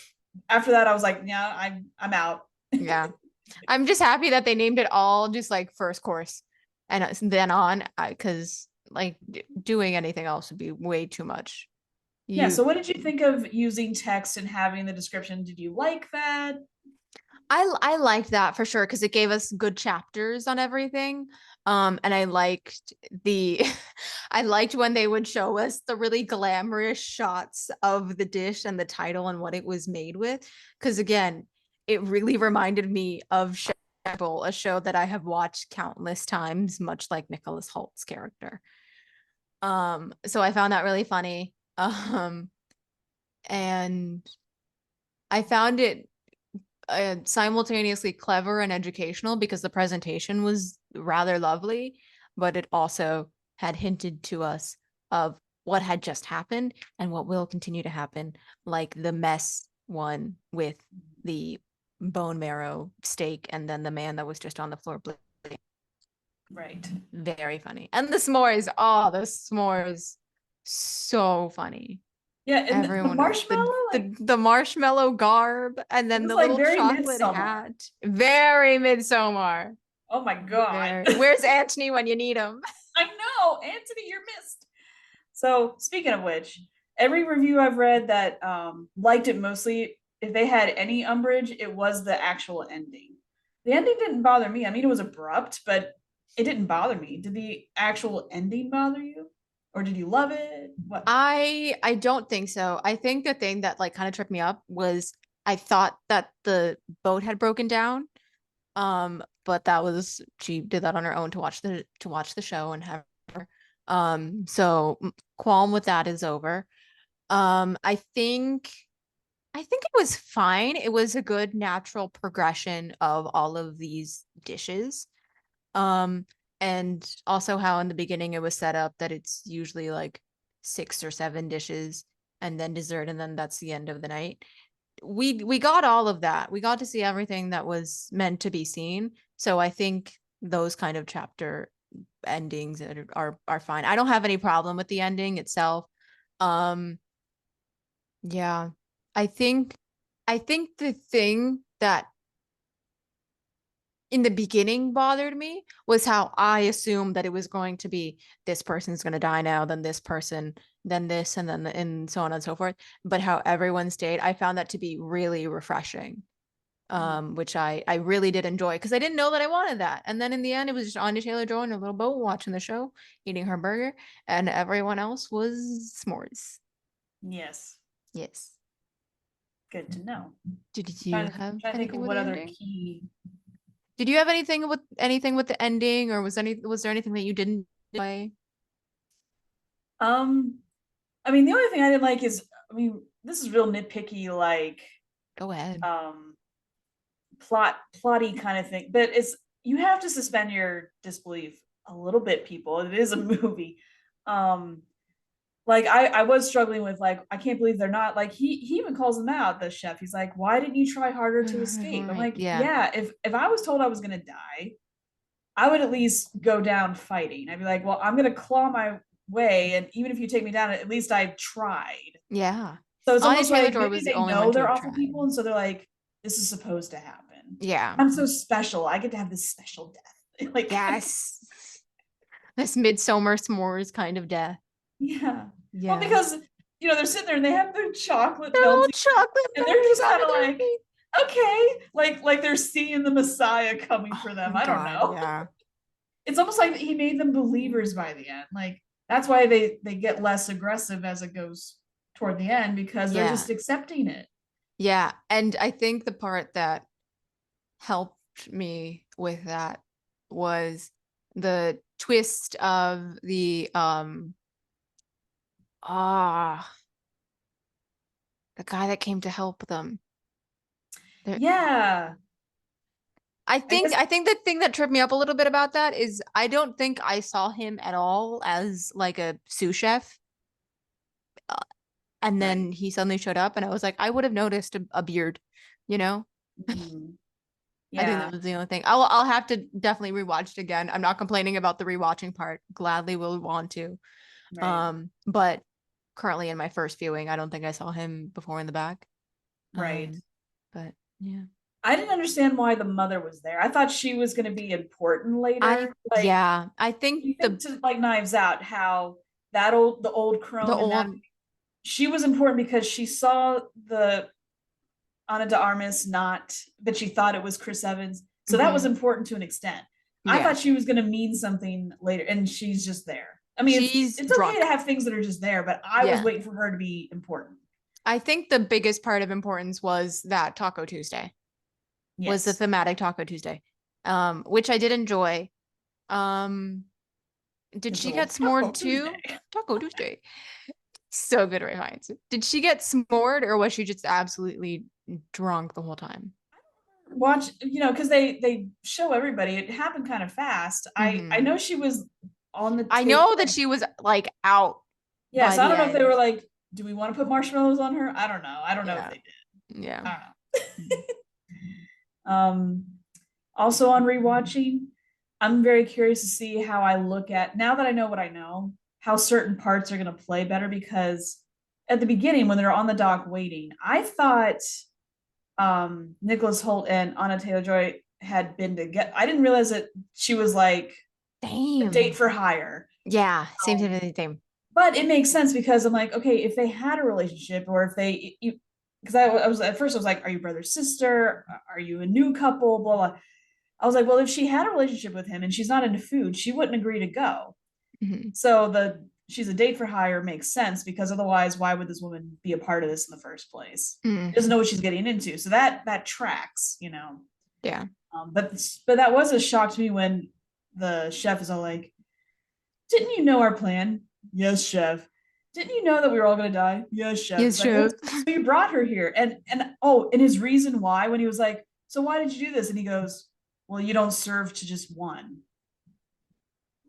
[SPEAKER 1] after that, I was like, yeah, I'm out.
[SPEAKER 2] Yeah. I'm just happy that they named it all just like first course and then on because like doing anything else would be way too much.
[SPEAKER 1] Yeah.
[SPEAKER 2] You
[SPEAKER 1] So, what did you think of using text and having the description? Did you like that?
[SPEAKER 2] I liked that for sure because it gave us good chapters on everything. And I liked the I liked when they would show us the really glamorous shots of the dish and the title and what it was made with. Because again, it really reminded me of Bowl, a show that I have watched countless times, much like Nicholas Holt's character. So I found that really funny. And I found it simultaneously clever and educational because the presentation was rather lovely, but it also had hinted to us of what had just happened and what will continue to happen, like the mess one with the bone marrow steak and then the man that was just on the floor.
[SPEAKER 1] Right.
[SPEAKER 2] Very funny. And the s'mores, oh, the s'mores, so funny.
[SPEAKER 1] Yeah, and the
[SPEAKER 2] Everyone else,
[SPEAKER 1] marshmallow, like
[SPEAKER 2] the marshmallow garb, and
[SPEAKER 1] it
[SPEAKER 2] then
[SPEAKER 1] was
[SPEAKER 2] the
[SPEAKER 1] like
[SPEAKER 2] little
[SPEAKER 1] very
[SPEAKER 2] chocolate
[SPEAKER 1] midsummer.
[SPEAKER 2] hat. Very Midsommar.
[SPEAKER 1] Oh my god.
[SPEAKER 2] Very. Where's Antony when you need him?
[SPEAKER 1] I know, Anthony, you're missed. So speaking of which, every review I've read that liked it mostly, if they had any umbrage, it was the actual ending. The ending didn't bother me. I mean, it was abrupt, but it didn't bother me. Did the actual ending bother you? Or did you love it? What?
[SPEAKER 2] I don't think so. I think the thing that like kind of tripped me up was I thought that the boat had broken down. But that was she did that on her own to watch the show and have so qualm with that is over. I think it was fine. It was a good natural progression of all of these dishes. Um, and also how in the beginning it was set up that it's usually like 6 or 7 dishes and then dessert, and then that's the end of the night. We got all of that. We got to see everything that was meant to be seen. So I think those kind of chapter endings are fine. I don't have any problem with the ending itself. Um, yeah. I think I think the thing that in the beginning bothered me was how I assumed that it was going to be this person's going to die now, then this person, then this, and then and so on and so forth. But how everyone stayed, I found that to be really refreshing, which I really did enjoy because I didn't know that I wanted that. And then in the end, it was just Anya Taylor-Joy in a little boat watching the show, eating her burger, and everyone else was s'mores.
[SPEAKER 1] Yes.
[SPEAKER 2] Yes.
[SPEAKER 1] Good to know.
[SPEAKER 2] Did you have
[SPEAKER 1] Trying to think
[SPEAKER 2] anything
[SPEAKER 1] of
[SPEAKER 2] with
[SPEAKER 1] what
[SPEAKER 2] the
[SPEAKER 1] other
[SPEAKER 2] ending?
[SPEAKER 1] key.
[SPEAKER 2] Did you have anything with the ending, or was there anything that you didn't enjoy?
[SPEAKER 1] Um, I mean, the only thing I didn't like is, I mean, this is real nitpicky, like
[SPEAKER 2] Go ahead.
[SPEAKER 1] um plotty kind of thing, but it's you have to suspend your disbelief a little bit, people. It is a movie. Um, like I was struggling with like I can't believe they're not like he even calls them out, the chef. He's like, why didn't you try harder to escape? I'm like,
[SPEAKER 2] Yeah.
[SPEAKER 1] yeah, if I was told I was gonna die, I would at least go down fighting. I'd be like, well, I'm gonna claw my way, and even if you take me down, at least I tried.
[SPEAKER 2] Yeah.
[SPEAKER 1] So it's
[SPEAKER 2] Anya
[SPEAKER 1] almost like
[SPEAKER 2] Taylor-Joy
[SPEAKER 1] maybe
[SPEAKER 2] was the
[SPEAKER 1] they
[SPEAKER 2] only one
[SPEAKER 1] know
[SPEAKER 2] to
[SPEAKER 1] they're
[SPEAKER 2] have
[SPEAKER 1] awful
[SPEAKER 2] tried.
[SPEAKER 1] people, and so they're like, this is supposed to happen.
[SPEAKER 2] Yeah.
[SPEAKER 1] I'm so special. I get to have this special death. Like,
[SPEAKER 2] Yes. This midsummer s'mores kind of death.
[SPEAKER 1] yeah. Well,
[SPEAKER 2] Yeah.
[SPEAKER 1] because they're sitting there and they have their chocolate
[SPEAKER 2] Their little
[SPEAKER 1] melting,
[SPEAKER 2] chocolate
[SPEAKER 1] and they're
[SPEAKER 2] melting
[SPEAKER 1] just kind
[SPEAKER 2] onto
[SPEAKER 1] of
[SPEAKER 2] their
[SPEAKER 1] like,
[SPEAKER 2] face.
[SPEAKER 1] okay, like they're seeing the Messiah coming
[SPEAKER 2] Oh
[SPEAKER 1] for them.
[SPEAKER 2] my
[SPEAKER 1] I don't
[SPEAKER 2] God.
[SPEAKER 1] know.
[SPEAKER 2] Yeah.
[SPEAKER 1] It's almost like he made them believers by the end. Like that's why they get less aggressive as it goes toward the end because they're
[SPEAKER 2] Yeah.
[SPEAKER 1] just accepting it.
[SPEAKER 2] Yeah. And I think the part that helped me with that was the twist of ah the guy that came to help them. There,
[SPEAKER 1] Yeah, I guess
[SPEAKER 2] I think the thing that tripped me up a little bit about that is I don't think I saw him at all as like a sous chef. And
[SPEAKER 1] right.
[SPEAKER 2] then he suddenly showed up and I was like, I would have noticed a beard, you know?
[SPEAKER 1] Mhm.
[SPEAKER 2] I think that
[SPEAKER 1] Yeah,
[SPEAKER 2] was the only thing. I'll have to definitely rewatch it again. I'm not complaining about the rewatching part. Gladly will want to.
[SPEAKER 1] right,
[SPEAKER 2] But currently in my first viewing, I don't think I saw him before in the back.
[SPEAKER 1] right.
[SPEAKER 2] But yeah.
[SPEAKER 1] I didn't understand why the mother was there. I thought she was going to be important later. Like
[SPEAKER 2] I think
[SPEAKER 1] you think to like Knives Out, how the old
[SPEAKER 2] the
[SPEAKER 1] crone and that
[SPEAKER 2] old
[SPEAKER 1] she was important because she saw the Ana de Armas not, but she thought it was Chris Evans. So that was
[SPEAKER 2] mhm,
[SPEAKER 1] important to an extent. I
[SPEAKER 2] yeah.
[SPEAKER 1] thought she was going to mean something later, and she's just there. I mean,
[SPEAKER 2] She's
[SPEAKER 1] it's okay to
[SPEAKER 2] drunk.
[SPEAKER 1] have things that are just there, but I was
[SPEAKER 2] Yeah.
[SPEAKER 1] waiting for her to be important.
[SPEAKER 2] I think the biggest part of importance was that Taco Tuesday. Was the
[SPEAKER 1] Yes,
[SPEAKER 2] thematic Taco Tuesday, which I did enjoy. Um, did
[SPEAKER 1] it's
[SPEAKER 2] she
[SPEAKER 1] little
[SPEAKER 2] get s'mored
[SPEAKER 1] Taco Tuesday.
[SPEAKER 2] too? Taco Tuesday. So good, Ray Hines. Did she get s'mored or was she just absolutely drunk the whole time?
[SPEAKER 1] Watch, because they show everybody. It happened kind of fast. I
[SPEAKER 2] Hmm.
[SPEAKER 1] know she was on the
[SPEAKER 2] I
[SPEAKER 1] table.
[SPEAKER 2] know that she was like out by
[SPEAKER 1] Yes, I
[SPEAKER 2] the
[SPEAKER 1] don't know if they
[SPEAKER 2] end.
[SPEAKER 1] were like, do we want to put marshmallows on her? I don't know. I don't know if
[SPEAKER 2] Yeah.
[SPEAKER 1] they did.
[SPEAKER 2] Yeah.
[SPEAKER 1] I don't know. Also on rewatching, I'm very curious to see how I look at now that I know what I know, how certain parts are going to play better because at the beginning when they're on the dock waiting, I thought Nicholas Holt and Anna Taylor-Joy had been together. I didn't realize that she was like a date
[SPEAKER 2] Same.
[SPEAKER 1] for hire.
[SPEAKER 2] Yeah. Same,
[SPEAKER 1] Um,
[SPEAKER 2] same, same, same.
[SPEAKER 1] but it makes sense because I'm like, okay, if they had a relationship or if they, because I was at first I was like, are you brother sister? Are you a new couple? Blah blah. I was like, well, if she had a relationship with him and she's not into food, she wouldn't agree to go.
[SPEAKER 2] Hmm.
[SPEAKER 1] So she's a date for hire makes sense because otherwise, why would this woman be a part of this in the first place?
[SPEAKER 2] Hmm.
[SPEAKER 1] She doesn't know what she's getting into, so that tracks.
[SPEAKER 2] Yeah.
[SPEAKER 1] But that was a shock to me when the chef is all like, "Didn't you know our plan?" Yes, chef. Didn't you know that we were all going to die? Yes, chef.
[SPEAKER 2] Yes,
[SPEAKER 1] It's like, well,
[SPEAKER 2] Joe.
[SPEAKER 1] so you brought her here, and his reason why when he was like, so why did you do this? And he goes, well, you don't serve to just one.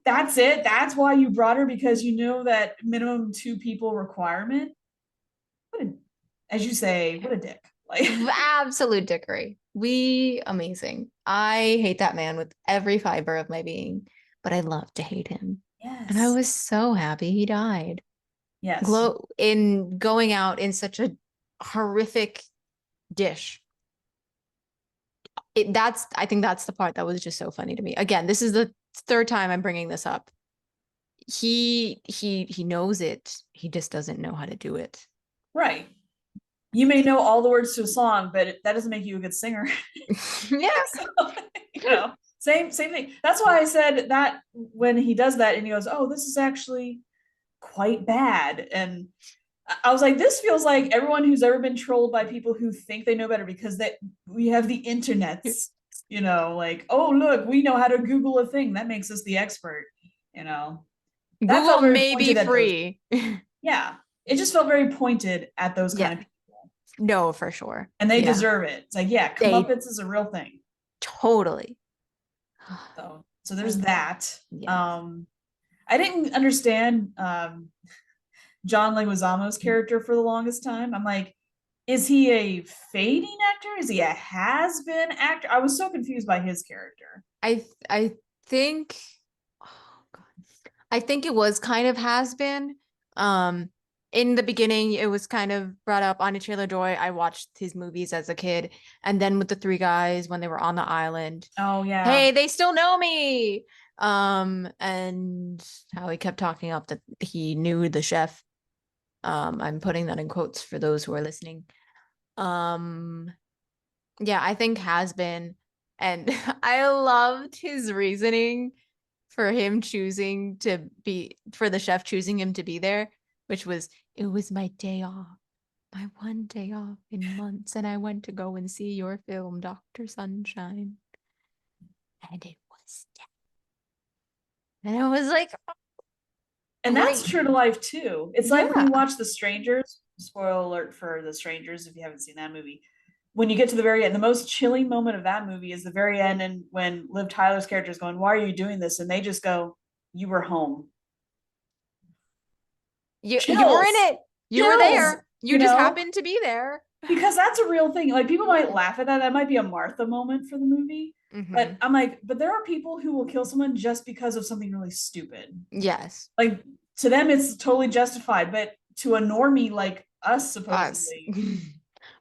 [SPEAKER 1] That's it. That's why you brought her because you know that minimum two people requirement. What a, as you say, what a dick. Like,
[SPEAKER 2] Absolute dickery. We amazing. I hate that man with every fiber of my being, but I love to hate him. And I
[SPEAKER 1] yes,
[SPEAKER 2] was so happy he died.
[SPEAKER 1] yes,
[SPEAKER 2] Glow in going out in such a horrific dish. I think that's the part that was just so funny to me. Again, this is the third time I'm bringing this up. He knows it. He just doesn't know how to do it.
[SPEAKER 1] right. You may know all the words to a song, but that doesn't make you a good singer.
[SPEAKER 2] Yeah.
[SPEAKER 1] So, same thing. That's why I said that when he does that and he goes, "Oh, this is actually quite bad," and I was like, "This feels like everyone who's ever been trolled by people who think they know better because that we have the internets." Like, oh look, we know how to Google a thing. That makes us the expert. You know, that
[SPEAKER 2] Google
[SPEAKER 1] felt very
[SPEAKER 2] may be
[SPEAKER 1] pointed at those.
[SPEAKER 2] free.
[SPEAKER 1] Yeah, it just felt very pointed at those kind
[SPEAKER 2] Yeah.
[SPEAKER 1] of people,
[SPEAKER 2] No, for sure.
[SPEAKER 1] and they
[SPEAKER 2] Yeah.
[SPEAKER 1] deserve it. It's like, yeah,
[SPEAKER 2] They
[SPEAKER 1] comeuppance is a real thing.
[SPEAKER 2] totally.
[SPEAKER 1] So there's
[SPEAKER 2] So
[SPEAKER 1] that.
[SPEAKER 2] yes.
[SPEAKER 1] I didn't understand John Leguizamo's character for the longest time. I'm like, is he a fading actor? Is he a has-been actor? I was so confused by his character.
[SPEAKER 2] I think oh God. I think it was kind of has been. Um, in the beginning, it was kind of brought up. Anya Taylor-Joy, I watched his movies as a kid, and then with the three guys when they were on the island,
[SPEAKER 1] Oh yeah.
[SPEAKER 2] hey, they still know me. And how he kept talking up that he knew the chef. I'm putting that in quotes for those who are listening. Um, yeah, I think has been, and I loved his reasoning for him choosing to be for the chef choosing him to be there, which was it was my day off, my one day off in months, and I went to go and see your film, Dr. Sunshine. And it was and I was like,
[SPEAKER 1] And that's
[SPEAKER 2] great.
[SPEAKER 1] true to life too. It's like when
[SPEAKER 2] Yeah.
[SPEAKER 1] you watch The Strangers, spoiler alert for The Strangers if you haven't seen that movie. When you get to the very end, the most chilling moment of that movie is the very end, and when Liv Tyler's character is going, "Why are you doing this?" and they just go, "You were home."
[SPEAKER 2] You were in
[SPEAKER 1] Chills,
[SPEAKER 2] it. You were
[SPEAKER 1] chills.
[SPEAKER 2] there. You just happened to be there.
[SPEAKER 1] Because that's a real thing. Like people might laugh at that. That might be a Martha moment for the movie. But
[SPEAKER 2] Hmm.
[SPEAKER 1] I'm like, but there are people who will kill someone just because of something really stupid.
[SPEAKER 2] Yes.
[SPEAKER 1] Like to them, it's totally justified. But to a normie like us,
[SPEAKER 2] Us.
[SPEAKER 1] supposedly,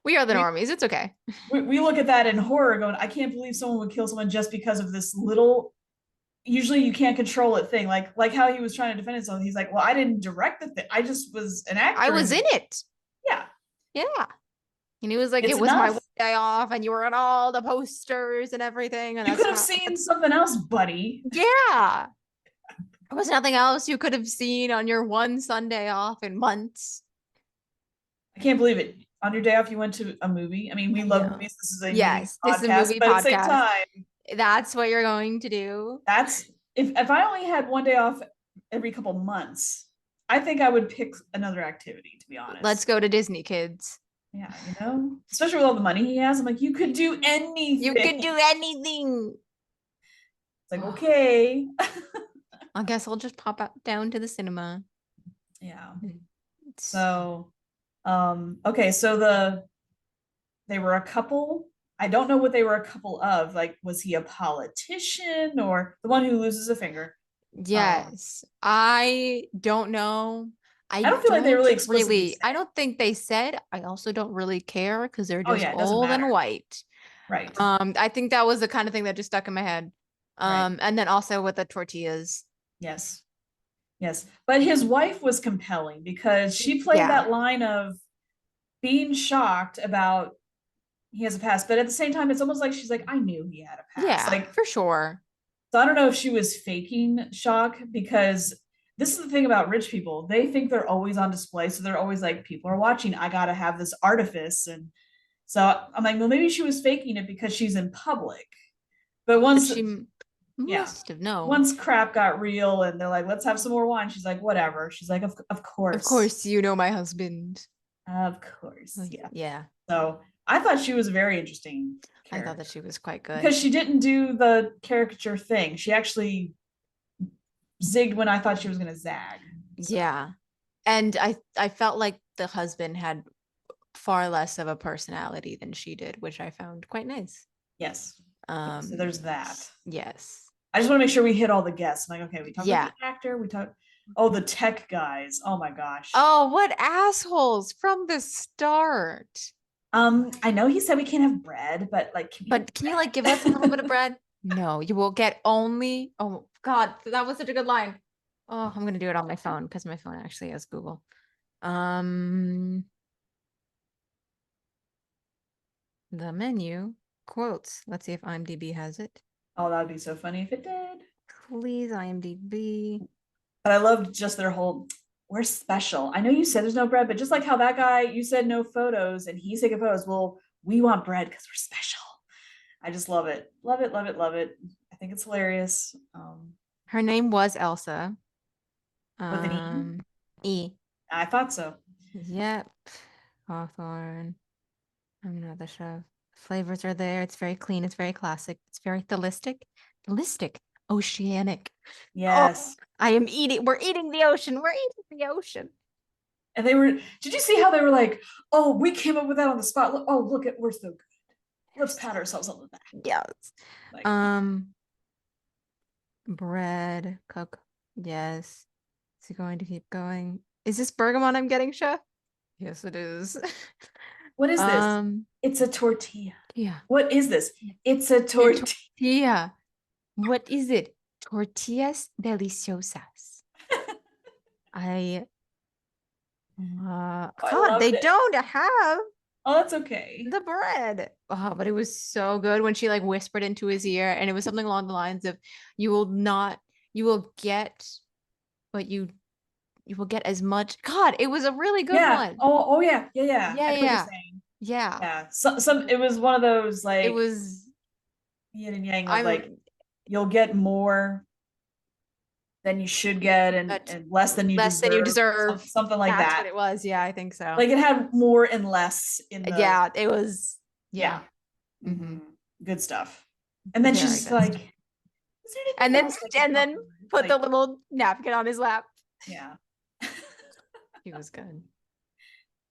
[SPEAKER 2] We are the
[SPEAKER 1] we,
[SPEAKER 2] normies. It's okay.
[SPEAKER 1] we look at that in horror going, I can't believe someone would kill someone just because of this little, usually you can't control it thing. Like how he was trying to defend himself. He's like, well, I didn't direct the thing. I just was an
[SPEAKER 2] I
[SPEAKER 1] actor.
[SPEAKER 2] was
[SPEAKER 1] And
[SPEAKER 2] in it.
[SPEAKER 1] yeah,
[SPEAKER 2] Yeah. And he was like,
[SPEAKER 1] it's
[SPEAKER 2] it was my
[SPEAKER 1] enough.
[SPEAKER 2] one day off, and you were on all the posters and everything. And
[SPEAKER 1] You
[SPEAKER 2] that's
[SPEAKER 1] could have
[SPEAKER 2] how,
[SPEAKER 1] seen
[SPEAKER 2] that's,
[SPEAKER 1] something else, buddy.
[SPEAKER 2] yeah. There was nothing else you could have seen on your one Sunday off in months.
[SPEAKER 1] I can't believe it. On your day off, you went to a movie. I mean, we
[SPEAKER 2] I
[SPEAKER 1] love
[SPEAKER 2] know.
[SPEAKER 1] movies. This is a movie
[SPEAKER 2] Yes, this is a
[SPEAKER 1] podcast,
[SPEAKER 2] movie
[SPEAKER 1] but at the same
[SPEAKER 2] podcast.
[SPEAKER 1] time,
[SPEAKER 2] That's what you're going to do.
[SPEAKER 1] that's if I only had one day off every couple months, I think I would pick another activity, to be
[SPEAKER 2] Let's
[SPEAKER 1] honest.
[SPEAKER 2] go to Disney, kids.
[SPEAKER 1] Yeah, especially with all the money he has. I'm like, you could do
[SPEAKER 2] You
[SPEAKER 1] anything.
[SPEAKER 2] could do anything.
[SPEAKER 1] It's like, okay.
[SPEAKER 2] I guess I'll just pop out down to the cinema.
[SPEAKER 1] Yeah.
[SPEAKER 2] It's,
[SPEAKER 1] So, okay, so they were a couple. I don't know what they were a couple of. Like, was he a politician or the one who loses a finger?
[SPEAKER 2] yes, I don't know.
[SPEAKER 1] I don't feel like they really explicitly
[SPEAKER 2] I
[SPEAKER 1] said.
[SPEAKER 2] don't think they said. I also don't really care because they're
[SPEAKER 1] Oh
[SPEAKER 2] just
[SPEAKER 1] yeah, it doesn't
[SPEAKER 2] old and
[SPEAKER 1] matter.
[SPEAKER 2] white.
[SPEAKER 1] Right.
[SPEAKER 2] I think that was the kind of thing that just stuck in my head.
[SPEAKER 1] Right.
[SPEAKER 2] And then also with the tortillas.
[SPEAKER 1] Yes. Yes. But his wife was compelling because she played
[SPEAKER 2] Yeah.
[SPEAKER 1] that line of being shocked about he has a past, but at the same time, it's almost like she's like, I knew he had a past.
[SPEAKER 2] Yeah,
[SPEAKER 1] Like,
[SPEAKER 2] for sure.
[SPEAKER 1] so I don't know if she was faking shock because this is the thing about rich people. They think they're always on display. So they're always like, people are watching. I got to have this artifice. And so I'm like, well, maybe she was faking it because she's in public. But
[SPEAKER 2] But
[SPEAKER 1] once,
[SPEAKER 2] she
[SPEAKER 1] yeah,
[SPEAKER 2] must have known.
[SPEAKER 1] once crap got real and they're like, let's have some more wine. She's like, whatever. She's like, of
[SPEAKER 2] Of
[SPEAKER 1] course.
[SPEAKER 2] course, you know my husband.
[SPEAKER 1] Of course. Yeah.
[SPEAKER 2] Yeah,
[SPEAKER 1] So I thought she was a very interesting
[SPEAKER 2] I thought that
[SPEAKER 1] character
[SPEAKER 2] she was quite good.
[SPEAKER 1] because she didn't do the caricature thing. She actually zigged when I thought she was going to zag. So,
[SPEAKER 2] Yeah. And I felt like the husband had far less of a personality than she did, which I found quite nice.
[SPEAKER 1] yes. So
[SPEAKER 2] Um,
[SPEAKER 1] there's that.
[SPEAKER 2] yes.
[SPEAKER 1] I just want to make sure we hit all the guests. I'm like, okay, we talked about
[SPEAKER 2] Yeah.
[SPEAKER 1] the actor. We talked, oh, the tech guys. Oh my gosh.
[SPEAKER 2] Oh, what assholes from the start.
[SPEAKER 1] I know he said we can't have bread, but like, can we have
[SPEAKER 2] But can you like give us a little bit of bread? No, you will get only. Oh God, that was such a good line. Oh, I'm gonna do it on my phone because my phone actually has Google. Um, the menu quotes. Let's see if IMDb has it.
[SPEAKER 1] Oh, that would be so funny if it did.
[SPEAKER 2] Please, IMDb.
[SPEAKER 1] But I loved just their whole, we're special. I know you said there's no bread, but just like how that guy, you said no photos and he's taking photos. Well, we want bread because we're special. I just love it. Love it, love it, love it. I think it's hilarious.
[SPEAKER 2] Her name was Elsa.
[SPEAKER 1] With an E.
[SPEAKER 2] E.
[SPEAKER 1] I thought so.
[SPEAKER 2] Yep. Hawthorne. I'm not the chef. Flavors are there. It's very clean. It's very classic. It's very thelistic. Thelistic. Oceanic. Oh,
[SPEAKER 1] Yes.
[SPEAKER 2] I am eating. We're eating the ocean. We're eating the ocean.
[SPEAKER 1] And they were, did you see how they were like, oh, we came up with that on the spot. Oh, look at, we're so good. Let's pat ourselves on the back.
[SPEAKER 2] Yes.
[SPEAKER 1] Like,
[SPEAKER 2] Um, bread, cook. Yes. Is he going to keep going? Is this bergamot I'm getting, chef? Yes, it is.
[SPEAKER 1] what is this?
[SPEAKER 2] Um,
[SPEAKER 1] It's a tortilla.
[SPEAKER 2] yeah.
[SPEAKER 1] What is this? It's a
[SPEAKER 2] A
[SPEAKER 1] tortilla.
[SPEAKER 2] tortilla. What is it? Tortillas deliciosas. I
[SPEAKER 1] I
[SPEAKER 2] God, they
[SPEAKER 1] loved it.
[SPEAKER 2] don't have
[SPEAKER 1] Oh, that's okay.
[SPEAKER 2] the bread. Oh, but it was so good when she like whispered into his ear, and it was something along the lines of, "You will not, you will get what you will get as much." God, it was a really good
[SPEAKER 1] Yeah.
[SPEAKER 2] one.
[SPEAKER 1] Oh, yeah. Yeah, yeah.
[SPEAKER 2] Yeah,
[SPEAKER 1] I get what you're
[SPEAKER 2] yeah,
[SPEAKER 1] saying.
[SPEAKER 2] yeah.
[SPEAKER 1] Yeah. Some it was one of those
[SPEAKER 2] It
[SPEAKER 1] like
[SPEAKER 2] was.
[SPEAKER 1] yin and yang of like
[SPEAKER 2] I'm
[SPEAKER 1] you'll get more than you should get
[SPEAKER 2] at
[SPEAKER 1] and less than you
[SPEAKER 2] less than you
[SPEAKER 1] deserve.
[SPEAKER 2] deserve.
[SPEAKER 1] Something like
[SPEAKER 2] That's what
[SPEAKER 1] that.
[SPEAKER 2] it was. Yeah, I think so.
[SPEAKER 1] Like it had more and less in the
[SPEAKER 2] Yeah, it was. Yeah.
[SPEAKER 1] yeah.
[SPEAKER 2] Hmm.
[SPEAKER 1] Hmm. Good stuff. And then
[SPEAKER 2] Very
[SPEAKER 1] she's
[SPEAKER 2] good
[SPEAKER 1] like,
[SPEAKER 2] stuff.
[SPEAKER 1] is there anything
[SPEAKER 2] And then
[SPEAKER 1] else I can help you with?
[SPEAKER 2] put the
[SPEAKER 1] Like,
[SPEAKER 2] little napkin on his lap.
[SPEAKER 1] yeah.
[SPEAKER 2] She was good.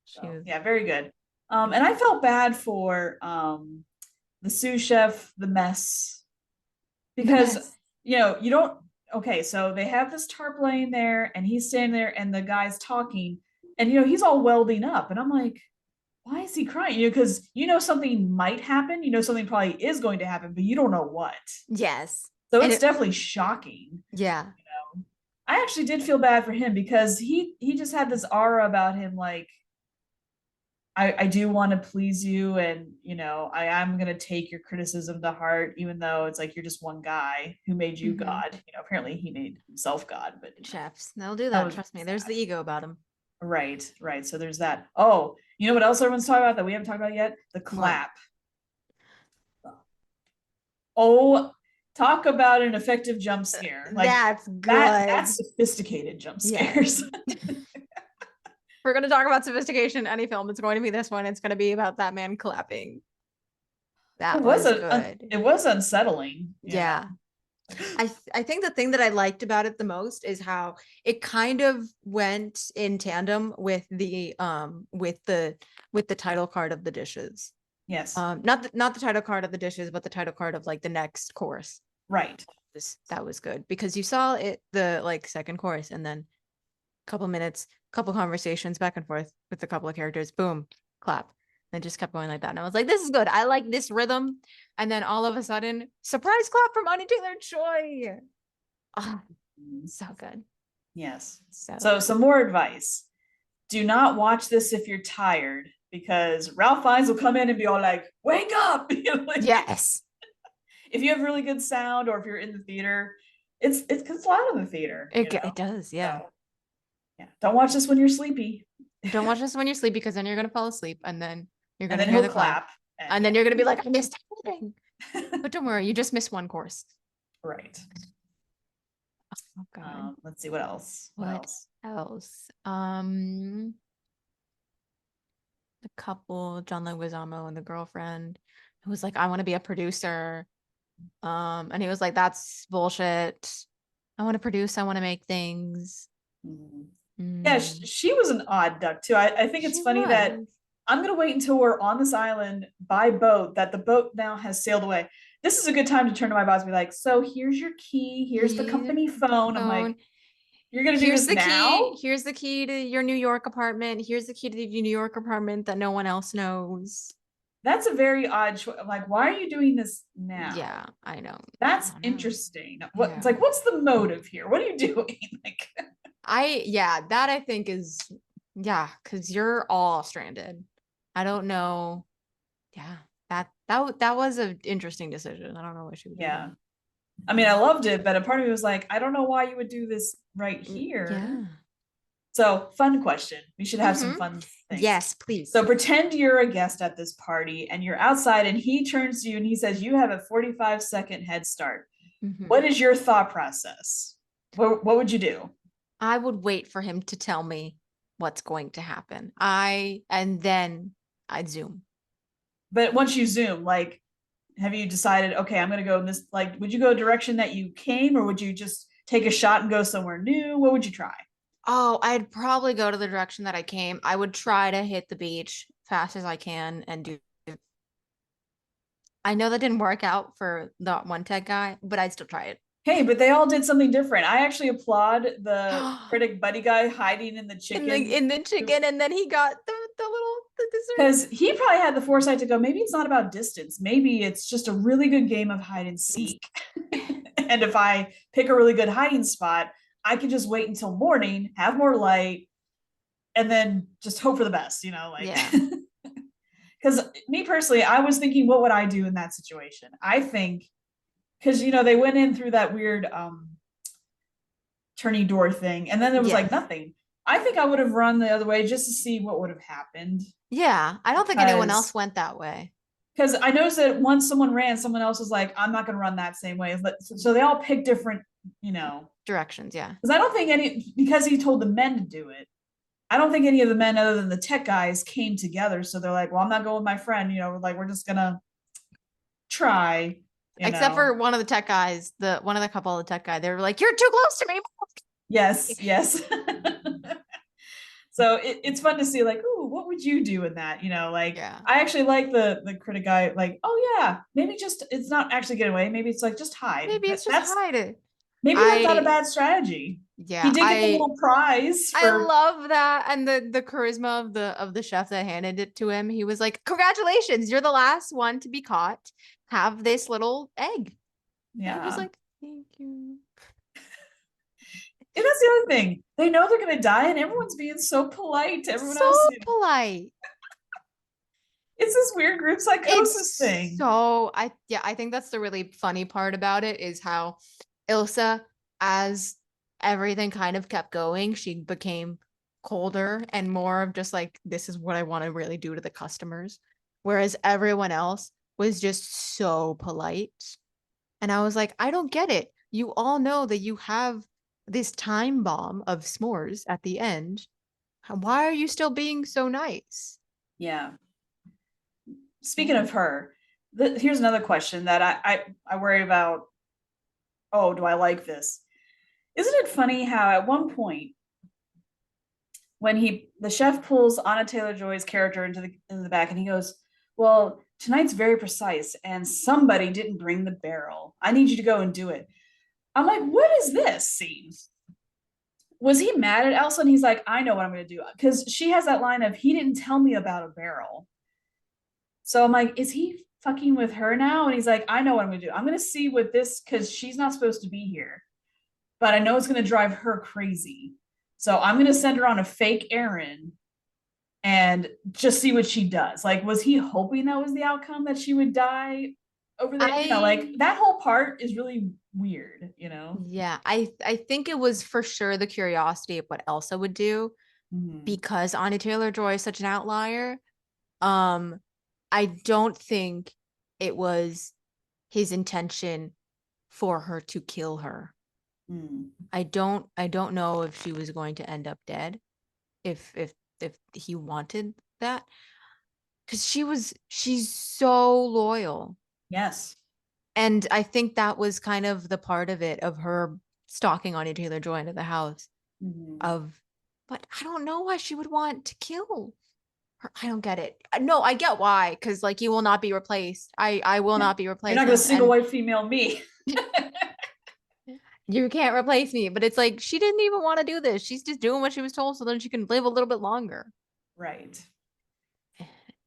[SPEAKER 2] She
[SPEAKER 1] So
[SPEAKER 2] was.
[SPEAKER 1] yeah, very good. And I felt bad for the sous chef, the mess,
[SPEAKER 2] The
[SPEAKER 1] because
[SPEAKER 2] mess.
[SPEAKER 1] you don't okay, so they have this tarp laying there and he's standing there and the guy's talking and he's all welding up and I'm like, why is he crying? Because something might happen, something probably is going to happen, but you don't know what.
[SPEAKER 2] Yes.
[SPEAKER 1] So
[SPEAKER 2] And
[SPEAKER 1] it's
[SPEAKER 2] it,
[SPEAKER 1] definitely shocking.
[SPEAKER 2] yeah.
[SPEAKER 1] I actually did feel bad for him because he just had this aura about him like I do want to please you and I am going to take your criticism to heart even though it's like you're just one guy who made you
[SPEAKER 2] Hmm.
[SPEAKER 1] God. Apparently he made himself God, but
[SPEAKER 2] Chefs. They'll do
[SPEAKER 1] that
[SPEAKER 2] that.
[SPEAKER 1] was
[SPEAKER 2] Trust me. There's the
[SPEAKER 1] sad.
[SPEAKER 2] ego about them.
[SPEAKER 1] Right, so there's that. Oh, you know what else everyone's talking about that we haven't talked about yet? The
[SPEAKER 2] What?
[SPEAKER 1] clap. Oh, talk about an effective jump scare. Like
[SPEAKER 2] That's
[SPEAKER 1] that's
[SPEAKER 2] good.
[SPEAKER 1] sophisticated jump
[SPEAKER 2] Yes.
[SPEAKER 1] scares.
[SPEAKER 2] We're going to talk about sophistication in any film. It's going to be this one. It's going to be about that man clapping.
[SPEAKER 1] it
[SPEAKER 2] That
[SPEAKER 1] was
[SPEAKER 2] was
[SPEAKER 1] a
[SPEAKER 2] good.
[SPEAKER 1] it was unsettling.
[SPEAKER 2] Yeah. I think the thing that I liked about it the most is how it kind of went in tandem with the title card of the dishes.
[SPEAKER 1] Yes.
[SPEAKER 2] Not the title card of the dishes, but the title card of like the next course.
[SPEAKER 1] Right.
[SPEAKER 2] That was good because you saw it the like second course and then a couple minutes, couple conversations back and forth with a couple of characters, boom, clap. And it just kept going like that. And I was like, this is good. I like this rhythm. And then all of a sudden, surprise clap from Anya Taylor-Joy. Oh, so good.
[SPEAKER 1] Yes.
[SPEAKER 2] So
[SPEAKER 1] So
[SPEAKER 2] good.
[SPEAKER 1] some more advice. Do not watch this if you're tired because Ralph Fiennes will come in and be all like, "Wake up!" Like,
[SPEAKER 2] Yes.
[SPEAKER 1] if you have really good sound or if you're in the theater, it's loud in the theater.
[SPEAKER 2] It does, yeah.
[SPEAKER 1] So, yeah. Don't watch this when you're sleepy.
[SPEAKER 2] Don't watch this when you're asleep because then you're gonna fall asleep and then you're
[SPEAKER 1] And
[SPEAKER 2] gonna
[SPEAKER 1] then
[SPEAKER 2] hear
[SPEAKER 1] he'll
[SPEAKER 2] the clap.
[SPEAKER 1] clap. And
[SPEAKER 2] And then
[SPEAKER 1] yeah.
[SPEAKER 2] you're gonna be like, I missed everything. But don't worry, you just missed one course.
[SPEAKER 1] Right.
[SPEAKER 2] Oh God.
[SPEAKER 1] Let's see what else.
[SPEAKER 2] What else? The couple, John Leguizamo and the girlfriend, who was like, I want to be a producer. And he was like, that's bullshit. I want to produce, I want to make things.
[SPEAKER 1] Mhm. Yeah,
[SPEAKER 2] Mm.
[SPEAKER 1] she was an odd duck too. I think it's
[SPEAKER 2] She
[SPEAKER 1] funny that
[SPEAKER 2] was.
[SPEAKER 1] I'm gonna wait until we're on this island by boat, that the boat now has sailed away. This is a good time to turn to my boss and be like, so here's your key, here's the
[SPEAKER 2] He,
[SPEAKER 1] company phone. I'm like,
[SPEAKER 2] phone.
[SPEAKER 1] you're gonna do this now?
[SPEAKER 2] Here's the key to your New York apartment. Here's the key to your New York apartment that no one else knows.
[SPEAKER 1] That's a very odd choice. I'm like, why are you doing this now?
[SPEAKER 2] Yeah, I know.
[SPEAKER 1] That's
[SPEAKER 2] I know.
[SPEAKER 1] interesting. It's
[SPEAKER 2] Yeah.
[SPEAKER 1] like, what's the motive here? What are you doing? Like,
[SPEAKER 2] That I think is, yeah, because you're all stranded. I don't know. Yeah, that was an interesting decision. I don't know what she would do
[SPEAKER 1] yeah.
[SPEAKER 2] that.
[SPEAKER 1] I mean, I loved it, but a part of me was like, I don't know why you would do this right here.
[SPEAKER 2] Yeah.
[SPEAKER 1] So, fun question. We should have some
[SPEAKER 2] Hmm.
[SPEAKER 1] fun things.
[SPEAKER 2] Yes, please.
[SPEAKER 1] So, pretend you're a guest at this party and you're outside, and he turns to you and he says, you have a 45-second head start.
[SPEAKER 2] Hmm.
[SPEAKER 1] What is your thought process? What would you do?
[SPEAKER 2] I would wait for him to tell me what's going to happen. And then I'd zoom.
[SPEAKER 1] But once you zoom, like, have you decided, okay, I'm going to go in this? Like, would you go a direction that you came, or would you just take a shot and go somewhere new? What would you try?
[SPEAKER 2] Oh, I'd probably go to the direction that I came. I would try to hit the beach fast as I can and do. I know that didn't work out for the one tech guy, but I'd still try it.
[SPEAKER 1] Hey, but they all did something different. I actually applaud the critic buddy guy hiding in the
[SPEAKER 2] In the
[SPEAKER 1] chicken
[SPEAKER 2] chicken, and then he got the little the dessert.
[SPEAKER 1] because he probably had the foresight to go, maybe it's not about distance. Maybe it's just a really good game of hide and seek. And if I pick a really good hiding spot, I can just wait until morning, have more light, and then just hope for the best, like
[SPEAKER 2] Yeah.
[SPEAKER 1] because me personally, I was thinking, what would I do in that situation? I think because they went in through that weird turning door thing, and then there was like
[SPEAKER 2] Yes.
[SPEAKER 1] nothing. I think I would have run the other way just to see what would have happened
[SPEAKER 2] Yeah. I don't think anyone else
[SPEAKER 1] because
[SPEAKER 2] went that way.
[SPEAKER 1] I noticed that once someone ran, someone else was like, I'm not going to run that same way. So they all picked different,
[SPEAKER 2] Directions, yeah.
[SPEAKER 1] because I don't think because he told the men to do it, I don't think any of the men other than the tech guys came together. So they're like, well, I'm not going with my friend, like we're just going to try,
[SPEAKER 2] Except for one of the tech guys, the one of the couple of the tech guy, they were like, "You're too close to me."
[SPEAKER 1] Yes, yes. So it's fun to see, like, ooh, what would you do in that? Like
[SPEAKER 2] Yeah.
[SPEAKER 1] I actually like the critic guy, like, oh yeah, maybe just it's not actually get away. Maybe it's like just hide.
[SPEAKER 2] Maybe it's just
[SPEAKER 1] That's
[SPEAKER 2] hide it.
[SPEAKER 1] maybe that's not a
[SPEAKER 2] I
[SPEAKER 1] bad strategy. He
[SPEAKER 2] yeah,
[SPEAKER 1] did get the little prize
[SPEAKER 2] I
[SPEAKER 1] for
[SPEAKER 2] love that, and the charisma of the chef that handed it to him. He was like, "Congratulations, you're the last one to be caught. Have this little egg." And he was
[SPEAKER 1] yeah.
[SPEAKER 2] like, "Thank you."
[SPEAKER 1] And that's the other thing. They know they're gonna die, and everyone's being so polite to everyone
[SPEAKER 2] So
[SPEAKER 1] else.
[SPEAKER 2] polite.
[SPEAKER 1] It's this weird group psychosis
[SPEAKER 2] It's
[SPEAKER 1] thing.
[SPEAKER 2] so I think that's the really funny part about it is how Ilsa, as everything kind of kept going, she became colder and more of just like, this is what I want to really do to the customers. Whereas everyone else was just so polite. And I was like, I don't get it. You all know that you have this time bomb of s'mores at the end. Why are you still being so nice?
[SPEAKER 1] Yeah. Speaking
[SPEAKER 2] Yeah.
[SPEAKER 1] of her, here's another question that I worry about. Oh, do I like this? Isn't it funny how at one point when the chef pulls Anna Taylor Joy's character into the back and he goes, "Well, tonight's very precise, and somebody didn't bring the barrel. I need you to go and do it." I'm like, what is this scene? Was he mad at Elsa? And he's like, I know what I'm going to do because she has that line of, "He didn't tell me about a barrel." So I'm like, is he fucking with her now? And he's like, I know what I'm going to do. I'm going to see what this because she's not supposed to be here, but I know it's going to drive her crazy. So I'm going to send her on a fake errand and just see what she does. Like, was he hoping that was the outcome, that she would die over there? Like
[SPEAKER 2] I
[SPEAKER 1] that whole part is really weird.
[SPEAKER 2] Yeah, I think it was for sure the curiosity of what Elsa would do
[SPEAKER 1] Mm-hmm.
[SPEAKER 2] because Anya Taylor-Joy is such an outlier. Um, I don't think it was his intention for her to kill her.
[SPEAKER 1] Mm.
[SPEAKER 2] I don't know if she was going to end up dead if he wanted that because she's so loyal.
[SPEAKER 1] Yes.
[SPEAKER 2] And I think that was kind of the part of it of her stalking Anya Taylor-Joy into the house
[SPEAKER 1] Mm-hmm.
[SPEAKER 2] of but I don't know why she would want to kill her. I don't get it. No, I get why because like you will not be replaced. I will
[SPEAKER 1] Yeah.
[SPEAKER 2] not be
[SPEAKER 1] You're not going to
[SPEAKER 2] replacing
[SPEAKER 1] single
[SPEAKER 2] and
[SPEAKER 1] white female me.
[SPEAKER 2] you can't replace me. But it's like she didn't even want to do this. She's just doing what she was told so then she can live a little bit longer.
[SPEAKER 1] Right.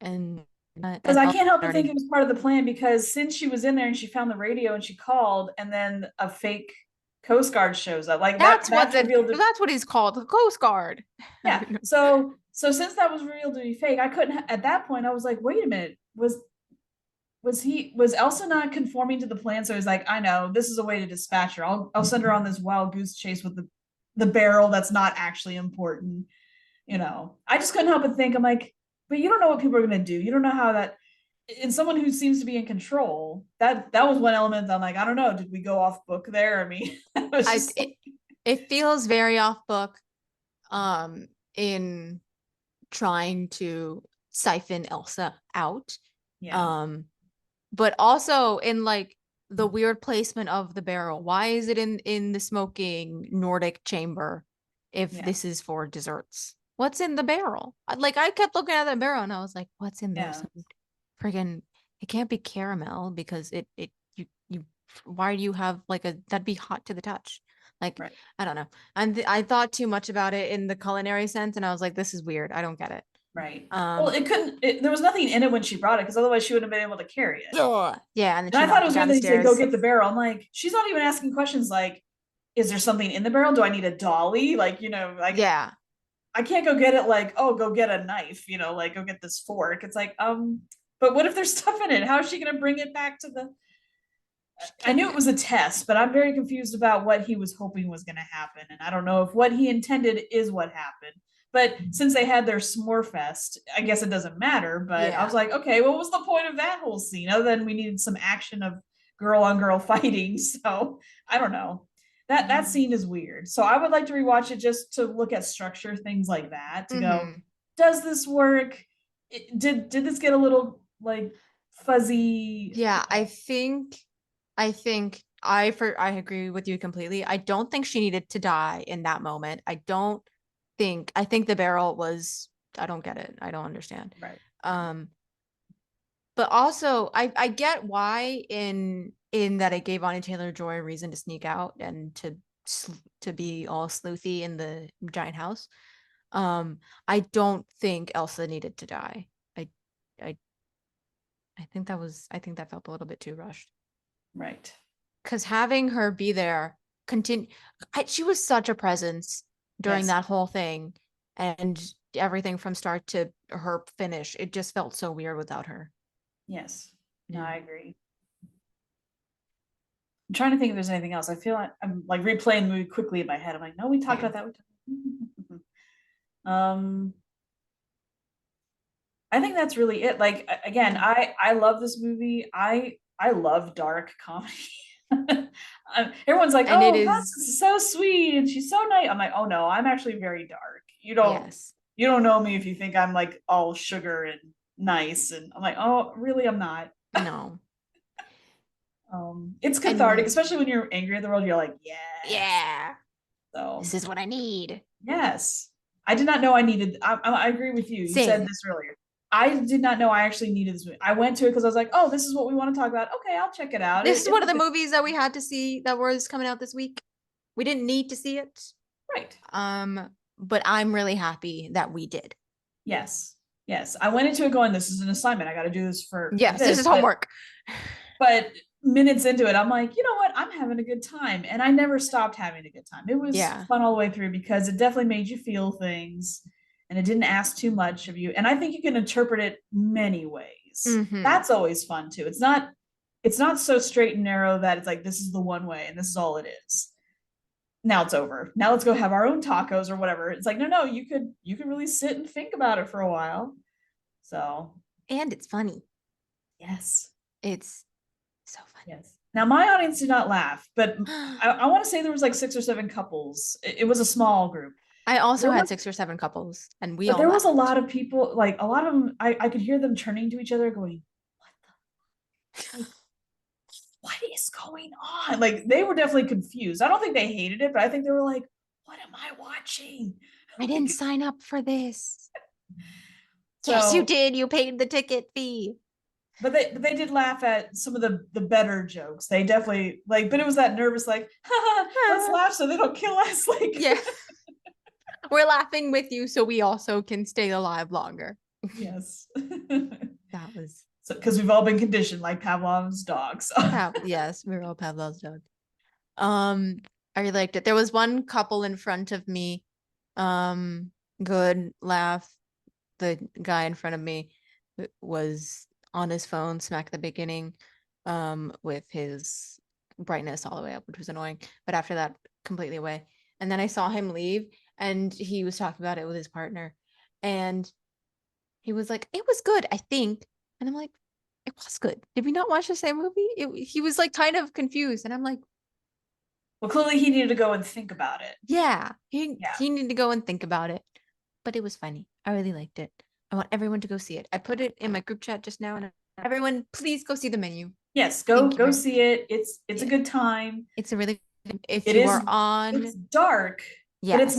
[SPEAKER 2] And
[SPEAKER 1] Because
[SPEAKER 2] and
[SPEAKER 1] I
[SPEAKER 2] Elsa
[SPEAKER 1] can't help but think
[SPEAKER 2] already
[SPEAKER 1] it was part of the plan, because since she was in there and she found the radio and she called, and then a fake Coast Guard shows up, like that's revealed to,
[SPEAKER 2] that's what he's called, the Coast Guard.
[SPEAKER 1] yeah. So since that was revealed to be fake, I couldn't at that point I was like, wait a minute, was Elsa not conforming to the plan? So he's like, I know this is a way to dispatch her. I'll send her on this wild goose chase with the barrel that's not actually important. I just couldn't help but think, I'm like, but you don't know what people are going to do. You don't know how that, in someone who seems to be in control, that was one element that I'm like, I don't know, did we go off book there? I mean, it was
[SPEAKER 2] I
[SPEAKER 1] just
[SPEAKER 2] it, it feels very off book in trying to siphon Elsa out.
[SPEAKER 1] yeah.
[SPEAKER 2] Um but also in like the weird placement of the barrel. Why is it in the smoking Nordic chamber? if
[SPEAKER 1] Yeah.
[SPEAKER 2] this is for desserts. What's in the barrel? Like I kept looking at the barrel and I was like, what's in there?
[SPEAKER 1] Yeah.
[SPEAKER 2] Some friggin' it can't be caramel because it you why do you have like a that'd be hot to the touch. Like
[SPEAKER 1] Right.
[SPEAKER 2] I don't know. I thought too much about it in the culinary sense and I was like, this is weird. I don't get it.
[SPEAKER 1] Right. Well,
[SPEAKER 2] Um
[SPEAKER 1] it couldn't, there was nothing in it when she brought it because otherwise she wouldn't have been able to carry it.
[SPEAKER 2] ugh. Yeah, and then
[SPEAKER 1] And
[SPEAKER 2] she
[SPEAKER 1] I thought it
[SPEAKER 2] knocked it
[SPEAKER 1] was
[SPEAKER 2] down
[SPEAKER 1] weird
[SPEAKER 2] the
[SPEAKER 1] that he said, go
[SPEAKER 2] stairs.
[SPEAKER 1] get the barrel. I'm like, she's not even asking questions like, is there something in the barrel? Do I need a dolly? Like, like
[SPEAKER 2] Yeah.
[SPEAKER 1] I can't go get it like, oh, go get a knife, like go get this fork. It's like, but what if there's stuff in it? How is she gonna bring it back to the
[SPEAKER 2] She
[SPEAKER 1] I knew
[SPEAKER 2] can't.
[SPEAKER 1] it was a test, but I'm very confused about what he was hoping was gonna happen. And I don't know if what he intended is what happened. But since they had their s'more fest, I guess it doesn't matter. But I was
[SPEAKER 2] Yeah.
[SPEAKER 1] like, okay, what was the point of that whole scene? Other than we needed some action of girl on girl fighting. So I don't know. That
[SPEAKER 2] Yeah.
[SPEAKER 1] scene is weird. So I would like to rewatch it just to look at structure, things like that, to go,
[SPEAKER 2] Mm-hmm.
[SPEAKER 1] does this work? Did this get a little like fuzzy?
[SPEAKER 2] Yeah, I agree with you completely. I don't think she needed to die in that moment. I think the barrel was I don't get it. I don't understand.
[SPEAKER 1] Right.
[SPEAKER 2] Um but also I get why in that it gave Anya Taylor-Joy a reason to sneak out and to be all sleuthy in the giant house. I don't think Elsa needed to die. I I I think that felt a little bit too rushed.
[SPEAKER 1] Right.
[SPEAKER 2] Because having her be there continue she was such a presence during
[SPEAKER 1] Yes.
[SPEAKER 2] that whole thing and everything from start to her finish it just felt so weird without her.
[SPEAKER 1] Yes. No,
[SPEAKER 2] Yeah.
[SPEAKER 1] I agree. I'm trying to think if there's anything else. I feel like I'm like replaying the movie quickly in my head. I'm like, no, we talked about
[SPEAKER 2] Same.
[SPEAKER 1] that. um, I think that's really it. Like again,
[SPEAKER 2] Yeah.
[SPEAKER 1] I love this movie. I love dark comedy. Everyone's like,
[SPEAKER 2] And it
[SPEAKER 1] oh,
[SPEAKER 2] is
[SPEAKER 1] Constance is so sweet and she's so nice. I'm like, oh no, I'm actually very dark.
[SPEAKER 2] yes.
[SPEAKER 1] You don't know me if you think I'm like all sugar and nice. And I'm like, oh, really, I'm not.
[SPEAKER 2] No.
[SPEAKER 1] It's cathartic,
[SPEAKER 2] And
[SPEAKER 1] especially when you're angry at the world. You're like, yes.
[SPEAKER 2] yeah.
[SPEAKER 1] So
[SPEAKER 2] This is what I need.
[SPEAKER 1] yes, I did not know I needed. I agree with you. You said
[SPEAKER 2] Same.
[SPEAKER 1] this earlier. I did not know I actually needed this movie. I went to it because I was like, oh, this is what we want to talk about. Okay, I'll check it out.
[SPEAKER 2] This is
[SPEAKER 1] It's
[SPEAKER 2] one
[SPEAKER 1] a
[SPEAKER 2] of the
[SPEAKER 1] good
[SPEAKER 2] movies that we had to see that was coming out this week. We didn't need to see it.
[SPEAKER 1] right.
[SPEAKER 2] But I'm really happy that we did.
[SPEAKER 1] Yes, yes. I went into it going, this is an assignment. I got to do this for
[SPEAKER 2] Yes, this
[SPEAKER 1] this.
[SPEAKER 2] is homework.
[SPEAKER 1] But minutes into it, I'm like, you know what? I'm having a good time, and I never stopped having a good time. It was
[SPEAKER 2] Yeah.
[SPEAKER 1] fun all the way through because it definitely made you feel things, and it didn't ask too much of you. And I think you can interpret it many ways.
[SPEAKER 2] Mm-hmm.
[SPEAKER 1] That's always fun too. It's not so straight and narrow that it's like this is the one way and this is all it is. Now it's over. Now let's go have our own tacos or whatever. It's like no, you could really sit and think about it for a while. So
[SPEAKER 2] And it's funny.
[SPEAKER 1] yes.
[SPEAKER 2] It's so
[SPEAKER 1] Yes. Now my audience did not laugh, but
[SPEAKER 2] funny.
[SPEAKER 1] I want to say there was like 6 or 7 couples. It was a small group.
[SPEAKER 2] I also
[SPEAKER 1] There
[SPEAKER 2] had
[SPEAKER 1] was,
[SPEAKER 2] 6 or 7 couples, and we
[SPEAKER 1] but
[SPEAKER 2] all
[SPEAKER 1] there was a
[SPEAKER 2] laughed.
[SPEAKER 1] lot of people. Like a lot of them, I could hear them turning to each other, going, like, "What is going on?" Like they were definitely confused. I don't think they hated it, but I think they were like, "What am I watching?"
[SPEAKER 2] I didn't sign up for this. Yes, you
[SPEAKER 1] So,
[SPEAKER 2] did. You paid the ticket fee.
[SPEAKER 1] but they did laugh at some of the better jokes. They definitely like, but it was that nervous, like, "Haha, let's laugh so they don't kill us." Like,
[SPEAKER 2] Yeah. We're laughing with you so we also can stay alive longer.
[SPEAKER 1] yes.
[SPEAKER 2] That was
[SPEAKER 1] So because we've all been conditioned like Pavlov's dogs. So.
[SPEAKER 2] Yes, we were all Pavlov's dog. Um, I liked it. There was one couple in front of me. Um, good laugh. The guy in front of me was on his phone smack at the beginning, with his brightness all the way up, which was annoying. But after that, completely away. And then I saw him leave, and he was talking about it with his partner, and he was like, "It was good, I think." And I'm like, "It was good. Did we not watch the same movie?" He was like kind of confused, and I'm like,
[SPEAKER 1] Well, clearly he needed to go and think about it.
[SPEAKER 2] "Yeah,
[SPEAKER 1] Yeah.
[SPEAKER 2] he needed to go and think about it." But it was funny. I really liked it. I want everyone to go see it. I put it in my group chat just now, and everyone, please go see the menu.
[SPEAKER 1] Yes, go
[SPEAKER 2] Thank you
[SPEAKER 1] go
[SPEAKER 2] very
[SPEAKER 1] see it. It's a
[SPEAKER 2] Yeah,
[SPEAKER 1] good time.
[SPEAKER 2] it's a really if
[SPEAKER 1] It
[SPEAKER 2] you
[SPEAKER 1] is
[SPEAKER 2] are on,
[SPEAKER 1] it's dark, but it's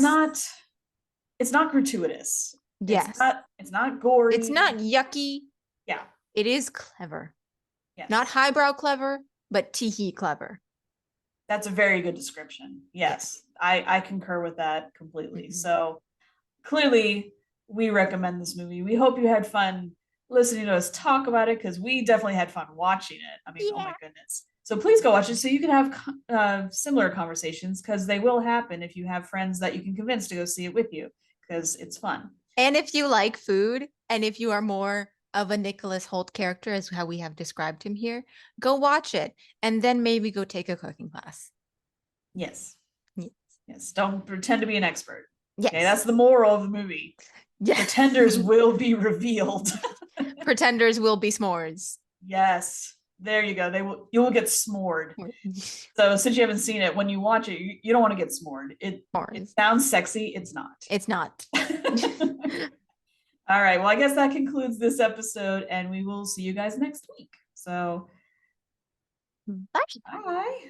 [SPEAKER 2] Yes.
[SPEAKER 1] not gratuitous.
[SPEAKER 2] Yes.
[SPEAKER 1] It's not
[SPEAKER 2] It's
[SPEAKER 1] gory.
[SPEAKER 2] not yucky.
[SPEAKER 1] Yeah.
[SPEAKER 2] It is clever. Not
[SPEAKER 1] Yes.
[SPEAKER 2] highbrow clever, but teehee clever.
[SPEAKER 1] That's a very good description.
[SPEAKER 2] Yes.
[SPEAKER 1] Yes. I concur with that completely.
[SPEAKER 2] Mhm.
[SPEAKER 1] So clearly we recommend this movie. We hope you had fun listening to us talk about it because we definitely had fun watching it. I mean, oh my
[SPEAKER 2] Yeah.
[SPEAKER 1] goodness. So please go watch it so you can have similar conversations because they will happen if you have friends that you can convince to go see it with you because it's fun.
[SPEAKER 2] And if you like food, and if you are more of a Nicholas Holt character, as how we have described him here, go watch it and then maybe go take a cooking class.
[SPEAKER 1] Yes.
[SPEAKER 2] Yes.
[SPEAKER 1] Yes. Don't pretend to be an expert. Okay.
[SPEAKER 2] Yes.
[SPEAKER 1] That's the moral of the movie.
[SPEAKER 2] Yes.
[SPEAKER 1] Pretenders will be revealed.
[SPEAKER 2] Pretenders will be s'mores.
[SPEAKER 1] Yes. There you go. You will get s'mored. So since you haven't seen it, when you watch it, you don't want to get s'mored. It
[SPEAKER 2] S'mores.
[SPEAKER 1] sounds sexy. It's not.
[SPEAKER 2] It's not.
[SPEAKER 1] All right. Well, I guess that concludes this episode, and we will see you guys next week. So
[SPEAKER 2] Bye.
[SPEAKER 1] bye.